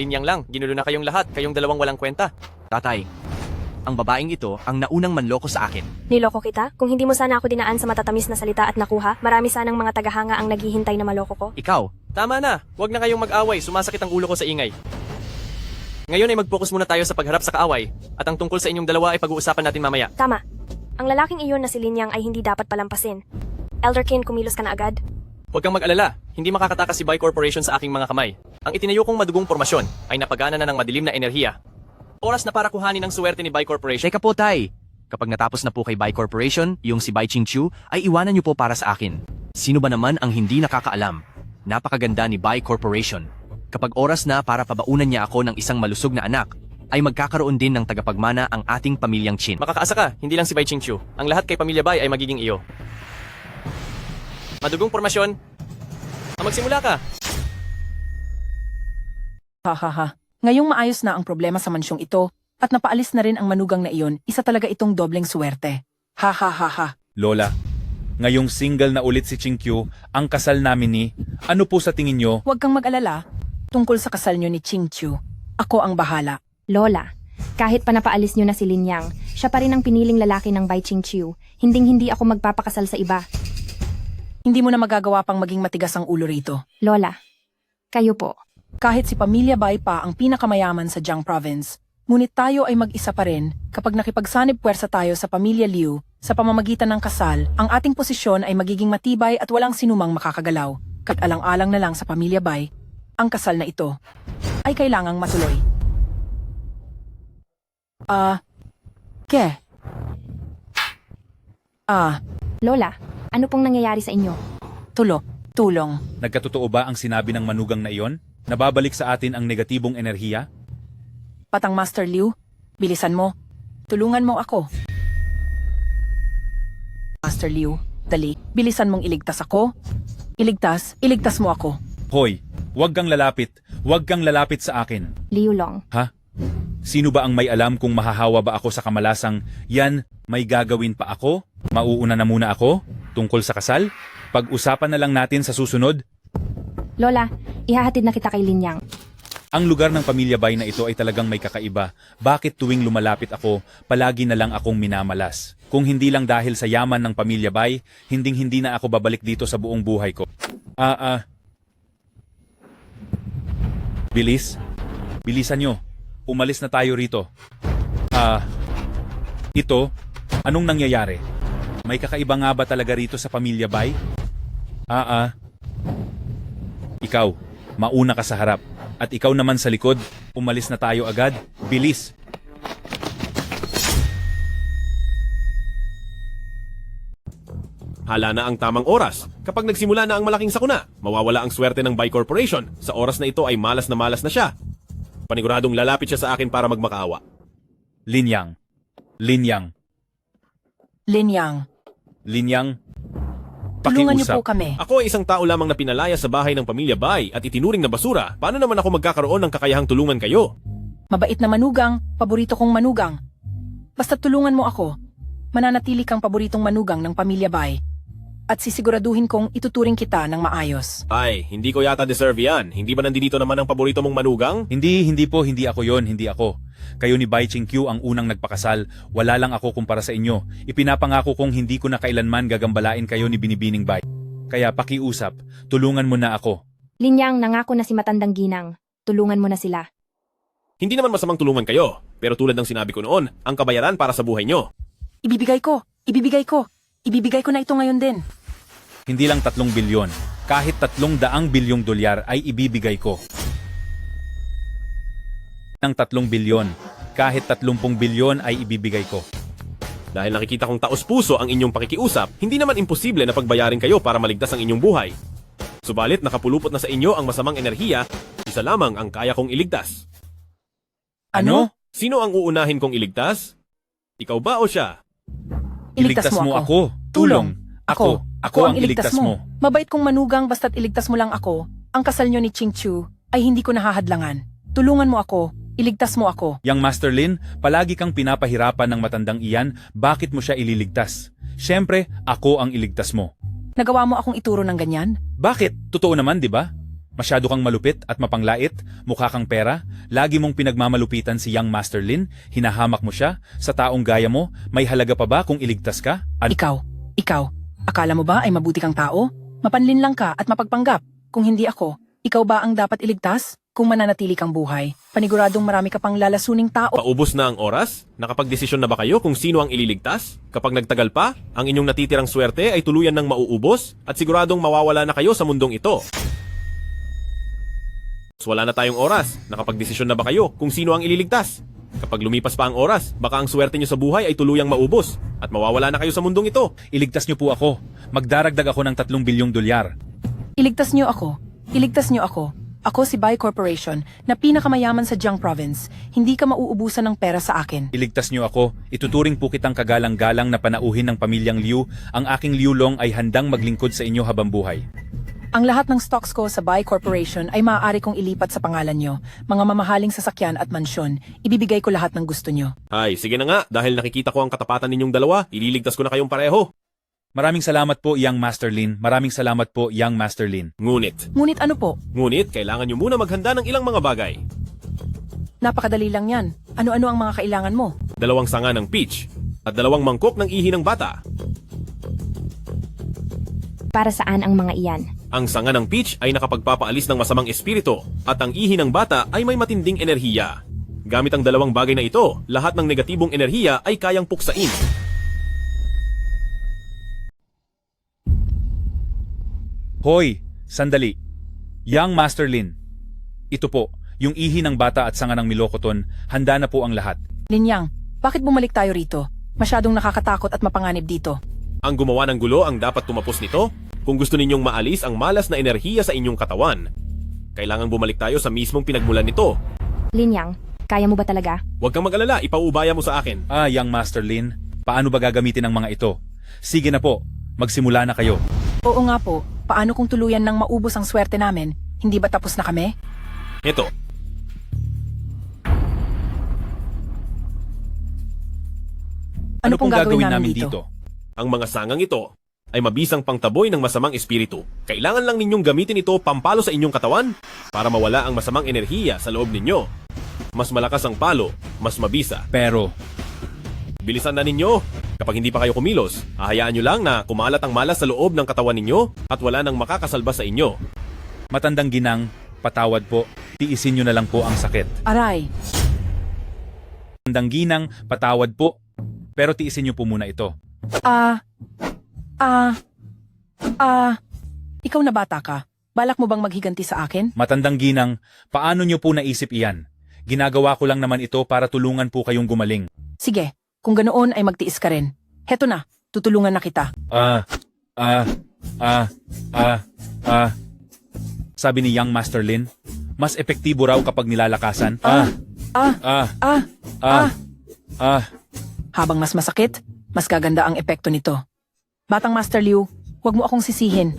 Linyang lang, ginulo na kayong lahat, kayong dalawang walang kwenta. Tatay, ang babaeng ito ang naunang manloko sa akin. Niloko kita? Kung hindi mo sana ako dinaan sa matatamis na salita at nakuha, marami sanang mga tagahanga ang naghihintay na maloko ko. Ikaw, Tama na, huwag na kayong mag-away, sumasakit ang ulo ko sa ingay. Ngayon ay mag-focus muna tayo sa pagharap sa kaaway, at ang tungkol sa inyong dalawa ay pag-uusapan natin mamaya. Tama. Ang lalaking iyon na si Linyang ay hindi dapat palampasin. Elderkin, kumilos ka na agad. Huwag kang mag-alala, hindi makakatakas si Bai Corporation sa aking mga kamay. Ang itinayo kong madugong formasyon ay napagana na ng madilim na enerhiya. Oras na para kuhanin ang suwerte ni Bai Corporation. teka po tay. Kapag natapos na po kay Bai Corporation, yung si Bai Qingqiu, ay iwanan niyo po para sa akin. Sino ba naman ang hindi nakakaalam? Napakaganda ni Bai Corporation. Kapag oras na para pabaunan niya ako ng isang malusog na anak, ay magkakaroon din ng tagapagmana ang ating pamilyang Qin. Makakaasa ka, hindi lang si Bai Qingqiu. Ang lahat kay Pamilya Bai ay magiging iyo. Madugong formasyon. Magsimula ka. Hahaha. Ngayong maayos na ang problema sa mansyong ito at napaalis na rin ang manugang na iyon, isa talaga itong dobleng swerte. Ha. Lola, ngayong single na ulit si Qingqiu, ang kasal namin ni, ano po sa tingin nyo? Huwag kang mag-alala. Tungkol sa kasal nyo ni Qingqiu, ako ang bahala. Lola, kahit pa napaalis niyo na si Linyang, siya pa rin ang piniling lalaki ng Bai Qingqiu. Hinding-hindi ako magpapakasal sa iba. Hindi mo na magagawa pang maging matigas ang ulo rito. Lola, kayo po. Kahit si Pamilya Bai pa ang pinakamayaman sa Jiang Province, ngunit tayo ay mag-isa pa rin kapag nakipagsanib puwersa tayo sa Pamilya Liu sa pamamagitan ng kasal, ang ating posisyon ay magiging matibay at walang sinumang makakagalaw. Kahit alang-alang na lang sa Pamilya Bai, ang kasal na ito ay kailangang matuloy. Lola, ano pong nangyayari sa inyo? Tulong. Nagkatotoo ba ang sinabi ng manugang na iyon? Nababalik sa atin ang negatibong enerhiya? Patang Master Liu, bilisan mo. Tulungan mo ako. Master Liu, dali. Bilisan mong iligtas ako. Iligtas mo ako. Hoy, huwag kang lalapit. Huwag kang lalapit sa akin. Liu Long. Ha? Sino ba ang may alam kung mahahawa ba ako sa kamalasang yan, may gagawin pa ako? Mauuna na muna ako? Tungkol sa kasal? Pag-usapan na lang natin sa susunod. Lola, ihahatid na kita kay Linyang. Ang lugar ng Pamilya Bai na ito ay talagang may kakaiba. Bakit tuwing lumalapit ako, palagi na lang akong minamalas? Kung hindi lang dahil sa yaman ng Pamilya Bai, hinding-hindi na ako babalik dito sa buong buhay ko. Bilisan nyo. Umalis na tayo rito. Anong nangyayari? May kakaiba nga ba talaga rito sa Pamilya Bai? Ikaw, mauna ka sa harap. At ikaw naman sa likod, umalis na tayo agad. Bilis! Hala na ang tamang oras. Kapag nagsimula na ang malaking sakuna, mawawala ang swerte ng Bai Corporation. Sa oras na ito ay malas na siya. Paniguradong lalapit siya sa akin para magmakaawa. Linyang. Tulungan niyo Pakiusap. po kami. Ako ay isang tao lamang na pinalaya sa bahay ng Pamilya Bai at itinuring na basura. Paano naman ako magkakaroon ng kakayahang tulungan kayo? Mabait na manugang, paborito kong manugang. Basta tulungan mo ako, mananatili kang paboritong manugang ng Pamilya Bai. At sisiguraduhin kong ituturing kita ng maayos. Ay, hindi ko yata deserve yan. Hindi ba nandito naman ang paborito mong manugang? Hindi ako yon, hindi ako. Kayo ni Bai Qingqiu ang unang nagpakasal, wala lang ako kumpara sa inyo. Ipinapangako kong hindi ko na kailanman gagambalain kayo ni Binibining Bai. Kaya pakiusap, tulungan mo na ako. Linyang, nangako na si Matandang Ginang. Tulungan mo na sila. Hindi naman masamang tulungan kayo. Pero tulad ng sinabi ko noon, ang kabayaran para sa buhay nyo. Ibibigay ko na ito ngayon din. Hindi lang 3 bilyon, kahit 300 bilyong dolyar ay ibibigay ko. Ng 3 bilyon, kahit 30 bilyon ay ibibigay ko. Dahil nakikita kong taos-puso ang inyong pakikiusap, hindi naman imposible na pagbayarin kayo para maligtas ang inyong buhay. Subalit nakapulupot na sa inyo ang masamang enerhiya, isa lamang ang kaya kong iligtas. Ano? Sino ang uunahin kong iligtas? Ikaw ba o siya? Iligtas mo ako. Tulong. Ako ang iligtas mo. Mabait kong manugang basta't iligtas mo lang ako. Ang kasal nyo ni Qingqiu ay hindi ko nahahadlangan. Tulungan mo ako. Iligtas mo ako. Yang Master Lin, palagi kang pinapahirapan ng matandang iyan, bakit mo siya ililigtas? Siyempre, ako ang iligtas mo. Nagawa mo akong ituro ng ganyan? Bakit? Totoo naman, di ba? Masyado kang malupit at mapanglait, mukha kang pera, lagi mong pinagmamalupitan si Young Master Lin, hinahamak mo siya, sa taong gaya mo, may halaga pa ba kung iligtas ka? Ikaw, akala mo ba ay mabuti kang tao? Mapanlin lang ka at mapagpanggap. Kung hindi ako, ikaw ba ang dapat iligtas? Kung mananatili kang buhay, paniguradong marami ka pang lalasuning tao. Paubos na ang oras? Nakapagdesisyon na ba kayo kung sino ang ililigtas? Kapag nagtagal pa, ang inyong natitirang swerte ay tuluyan ng mauubos at siguradong mawawala na kayo sa mundong ito. Wala na tayong oras. Nakapagdesisyon na ba kayo kung sino ang ililigtas? Kapag lumipas pa ang oras, baka ang swerte nyo sa buhay ay tuluyang maubos at mawawala na kayo sa mundong ito. Iligtas niyo po ako. Magdaragdag ako ng 3 bilyong dolyar. Iligtas niyo ako. Iligtas niyo ako. Ako si Bai Corporation na pinakamayaman sa Jiang Province. Hindi ka mauubusan ng pera sa akin. Iligtas niyo ako. Ituturing po kitang kagalang-galang na panauhin ng pamilyang Liu. Ang aking Liu Long ay handang maglingkod sa inyo habang buhay. Ang lahat ng stocks ko sa Bai Corporation ay maaari kong ilipat sa pangalan nyo. Mga mamahaling sasakyan at mansyon. Ibibigay ko lahat ng gusto nyo. Ay, sige na nga. Dahil nakikita ko ang katapatan ninyong dalawa, ililigtas ko na kayong pareho. Maraming salamat po, Young Master Lin. Maraming salamat po, Young Master Lin. Ngunit Ano po? Ngunit, kailangan nyo muna maghanda ng ilang mga bagay. Napakadali lang yan. Ano-ano ang mga kailangan mo? 2 sanga ng peach at 2 mangkok ng ihi ng bata. Para saan ang mga iyan? Ang sanga ng peach ay nakapagpapaalis ng masamang espiritu at ang ihi ng bata ay may matinding enerhiya. Gamit ang 2 bagay na ito, lahat ng negatibong enerhiya ay kayang puksain. Hoy, sandali. Young Master Lin. Ito po, yung ihi ng bata at sanga ng Milokoton, handa na po ang lahat. Linyang, bakit bumalik tayo rito? Masyadong nakakatakot at mapanganib dito. Ang gumawa ng gulo ang dapat tumapos nito. Kung gusto ninyong maalis ang malas na enerhiya sa inyong katawan, kailangan bumalik tayo sa mismong pinagmulan nito. Linyang, kaya mo ba talaga? Huwag kang mag-alala, ipaubaya mo sa akin. Young Master Lin, paano ba gagamitin ang mga ito? Sige na po, magsimula na kayo. Oo nga po, paano kung tuluyan ng maubos ang swerte namin? Hindi ba tapos na kami? Ito. Ano pong gagawin namin dito? Ang mga sangang ito ay mabisang pangtaboy ng masamang espiritu. Kailangan lang ninyong gamitin ito pampalo sa inyong katawan para mawala ang masamang enerhiya sa loob ninyo. Mas malakas ang palo, mas mabisa. Pero, bilisan na ninyo. Kapag hindi pa kayo kumilos, hahayaan nyo lang na kumalat ang malas sa loob ng katawan ninyo at wala nang makakasalba sa inyo. matandang ginang, patawad po, tiisin nyo na lang po ang sakit. Aray, Matandang ginang, patawad po, pero tiisin nyo po muna ito. ikaw na bata ka. Balak mo bang maghiganti sa akin? Matandang ginang, paano nyo po naisip iyan? Ginagawa ko lang naman ito para tulungan po kayong gumaling. Sige, kung ganoon ay magtiis ka rin. Heto na, tutulungan na kita. Sabi ni Young Master Lin, mas epektibo raw kapag nilalakasan. Habang mas masakit, mas gaganda ang epekto nito. Batang Master Liu, huwag mo akong sisihin.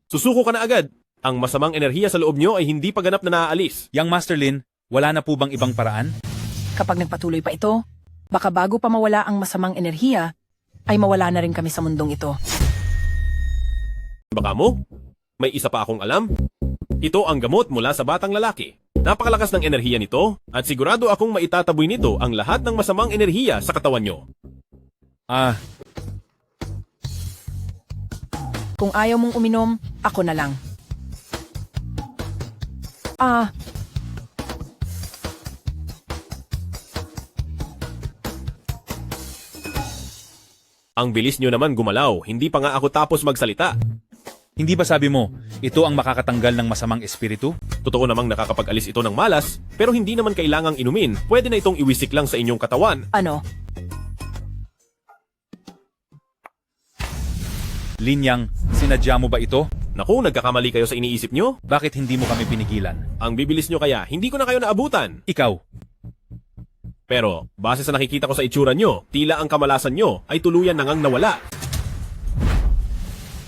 Susuko ka na agad. Ang masamang enerhiya sa loob nyo ay hindi pa ganap na naaalis. Young Master Lin, wala na po bang ibang paraan? Kapag nagpatuloy pa ito, baka bago pa mawala ang masamang enerhiya, ay mawala na rin kami sa mundong ito. Baka mo? May isa pa akong alam. Ito ang gamot mula sa batang lalaki. Napakalakas ng enerhiya nito at sigurado akong maitataboy nito ang lahat ng masamang enerhiya sa katawan nyo. Kung ayaw mong uminom, ako na lang. Ang bilis nyo naman gumalaw, hindi pa nga ako tapos magsalita. Hindi ba sabi mo, ito ang makakatanggal ng masamang espiritu? Totoo namang nakakapag-alis ito ng malas, pero hindi naman kailangang inumin. Pwede na itong iwisik lang sa inyong katawan. Ano? Linyang, sinadya mo ba ito? Naku, nagkakamali kayo sa iniisip nyo? Bakit hindi mo kami pinigilan? Ang bibilis nyo kaya, hindi ko na kayo naabutan. Ikaw, Pero, base sa nakikita ko sa itsura nyo, tila ang kamalasan nyo ay tuluyan na ngang nawala.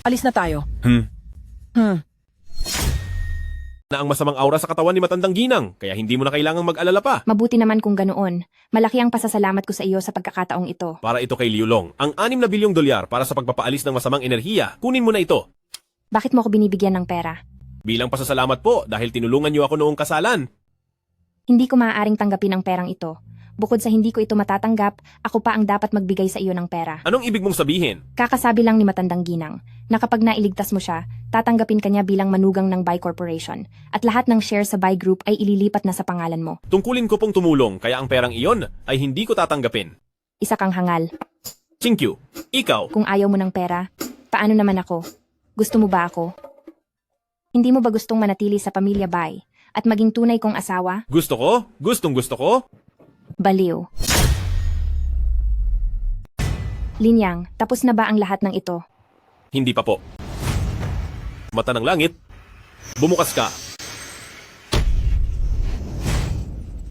Alis na tayo. na ang masamang aura sa katawan ni Matandang Ginang, kaya hindi mo na kailangang mag-alala pa. Mabuti naman kung ganoon. Malaki ang pasasalamat ko sa iyo sa pagkakataong ito. Para ito kay Liulong, ang 6 na bilyong dolyar para sa pagpapaalis ng masamang enerhiya. Kunin mo na ito. Bakit mo ako binibigyan ng pera? Bilang pasasalamat po dahil tinulungan niyo ako noong kasalan. Hindi ko maaaring tanggapin ang perang ito. Bukod sa hindi ko ito matatanggap, ako pa ang dapat magbigay sa iyo ng pera. Anong ibig mong sabihin? Kakasabi lang ni Matandang Ginang na kapag nailigtas mo siya, tatanggapin kanya bilang manugang ng Bai Corporation at lahat ng shares sa Bai Group ay ililipat na sa pangalan mo. Tungkulin ko pong tumulong kaya ang perang iyon ay hindi ko tatanggapin. Isa kang hangal. Chinkyu, ikaw. Kung ayaw mo ng pera, paano naman ako? Gusto mo ba ako? Hindi mo ba gustong manatili sa pamilya Bai at maging tunay kong asawa? Gusto ko? Gustong gusto ko? Baliw. Linyang, tapos na ba ang lahat ng ito? Hindi pa po. Mata ng langit, bumukas ka.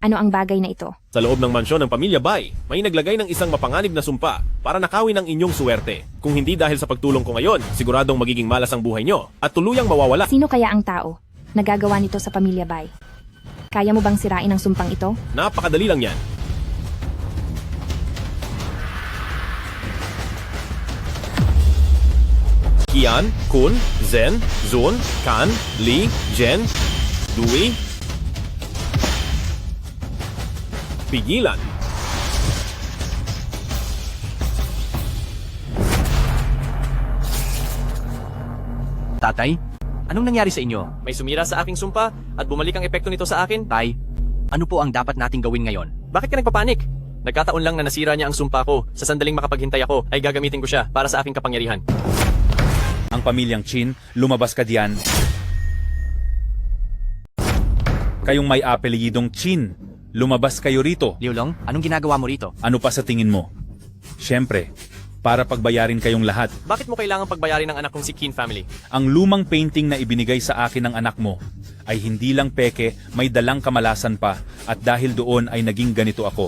Ano ang bagay na ito? Sa loob ng mansyon ng pamilya Bai, may naglagay ng isang mapanganib na sumpa para nakawin ang inyong suwerte. Kung hindi dahil sa pagtulong ko ngayon, siguradong magiging malas ang buhay nyo at tuluyang mawawala. Sino kaya ang tao na gagawa nito sa pamilya Bai? Kaya mo bang sirain ang sumpang ito? Napakadali lang yan. Kian, Kun, Zen, Zun, Kan, Li, Jen, Dewey. Pigilan. Tatay, anong nangyari sa inyo? May sumira sa aking sumpa at bumalik ang epekto nito sa akin. Tay, ano po ang dapat nating gawin ngayon? Bakit ka nagpapanik? Nagkataon lang na nasira niya ang sumpa ko. Sa sandaling makapaghintay ako, ay gagamitin ko siya para sa aking kapangyarihan. Ang pamilyang Chin, lumabas ka diyan. Kayong may apelyidong Chin, lumabas kayo rito. Liulong, anong ginagawa mo rito? Ano pa sa tingin mo? Siyempre, para pagbayarin kayong lahat. Bakit mo kailangang pagbayarin ng anak kong si Qin family? Ang lumang painting na ibinigay sa akin ng anak mo ay hindi lang peke, may dalang kamalasan pa at dahil doon ay naging ganito ako.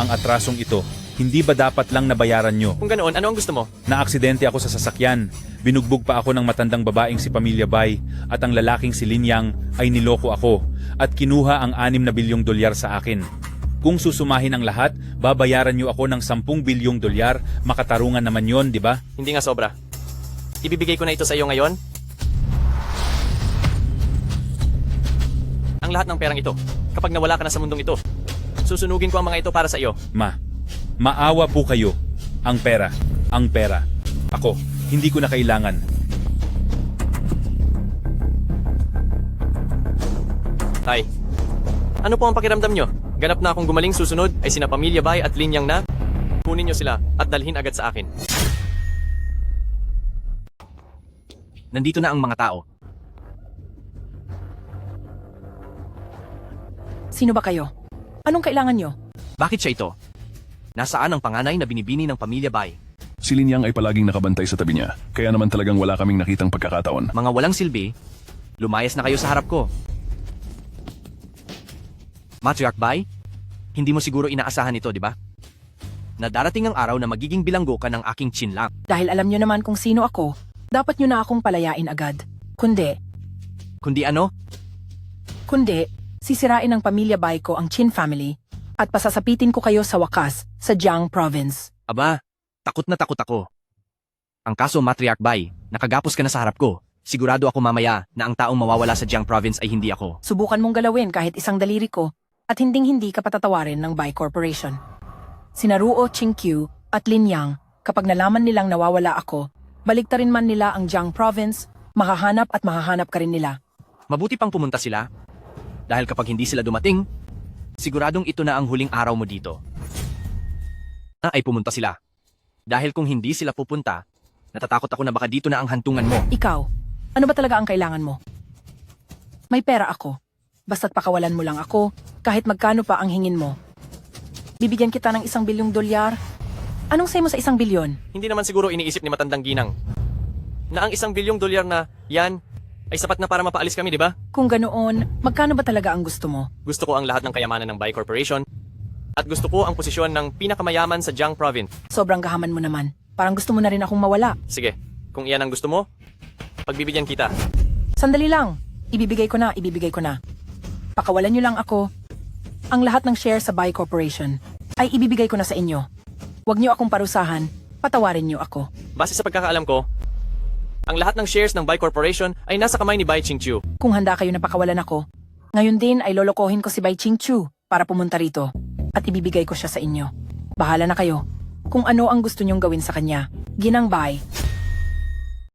Ang atrasong ito, hindi ba dapat lang nabayaran nyo? Kung ganoon, ano ang gusto mo? Naaksidente ako sa sasakyan. Binugbog pa ako ng matandang babaeng si Pamilya Bai at ang lalaking si Linyang ay niloko ako at kinuha ang 6 na bilyong dolyar sa akin. Kung susumahin ang lahat, babayaran nyo ako ng 10 bilyong dolyar, makatarungan naman yon, di ba? Hindi nga sobra. Ibibigay ko na ito sa iyo ngayon. Ang lahat ng perang ito, kapag nawala ka na sa mundong ito, susunugin ko ang mga ito para sa iyo. Maawa po kayo. Ang pera. Ako, hindi ko na kailangan. Tay, ano po ang pakiramdam nyo? Ganap na akong gumaling, susunod ay sina Pamilya Bai at Linyang na. Kunin nyo sila at dalhin agad sa akin. Nandito na ang mga tao. Sino ba kayo? Anong kailangan nyo? Bakit siya ito? Nasaan ang panganay na binibini ng Pamilya Bai? Si Linyang ay palaging nakabantay sa tabi niya, kaya naman talagang wala kaming nakitang pagkakataon. Mga walang silbi, lumayas na kayo sa harap ko. Matriarch Bai, hindi mo siguro inaasahan ito, di ba? Na darating ang araw na magiging bilanggo ka ng aking chinlang. Dahil alam nyo naman kung sino ako, dapat nyo na akong palayain agad. Kundi, Kundi, sisirain ng pamilya Bai ko ang Qin family at pasasapitin ko kayo sa wakas sa Jiang Province. aba, takot na takot ako. Ang kaso Matriarch Bai, nakagapos ka na sa harap ko. Sigurado ako mamaya na ang taong mawawala sa Jiang Province ay hindi ako. Subukan mong galawin kahit isang daliri ko at hinding-hindi ka patatawarin ng Bai Corporation. Sina Ruo Chinkyu at Linyang, kapag nalaman nilang nawawala ako, baliktarin man nila ang Jiang Province, mahahanap ka rin nila. Mabuti pang pumunta sila. Dahil kapag hindi sila dumating, siguradong ito na ang huling araw mo dito. Ay pumunta sila. Dahil kung hindi sila pupunta, natatakot ako na baka dito na ang hantungan mo. Ikaw, ano ba talaga ang kailangan mo? May pera ako. Basta't pakawalan mo lang ako, kahit magkano pa ang hingin mo. Bibigyan kita ng 1 bilyong dolyar. Anong say mo sa 1 bilyon? Hindi naman siguro iniisip ni Matandang Ginang na ang 1 bilyong dolyar na yan ay sapat na para mapaalis kami, di ba? Kung ganoon, magkano ba talaga ang gusto mo? Gusto ko ang lahat ng kayamanan ng Bai Corporation at gusto ko ang posisyon ng pinakamayaman sa Jiang Province. Sobrang gahaman mo naman. Parang gusto mo na rin akong mawala. Sige, kung iyan ang gusto mo, pagbibigyan kita. Sandali lang. Ibibigay ko na. Pakawalan niyo lang ako. Ang lahat ng share sa Bai Corporation ay ibibigay ko na sa inyo. Huwag niyo akong parusahan, patawarin niyo ako. Base sa pagkakaalam ko, ang lahat ng shares ng Bai Corporation ay nasa kamay ni Bai Qingqiu. Kung handa kayo na pakawalan ako, ngayon din ay lolokohin ko si Bai Qingqiu para pumunta rito at ibibigay ko siya sa inyo. Bahala na kayo kung ano ang gusto niyong gawin sa kanya. Ginang Bai,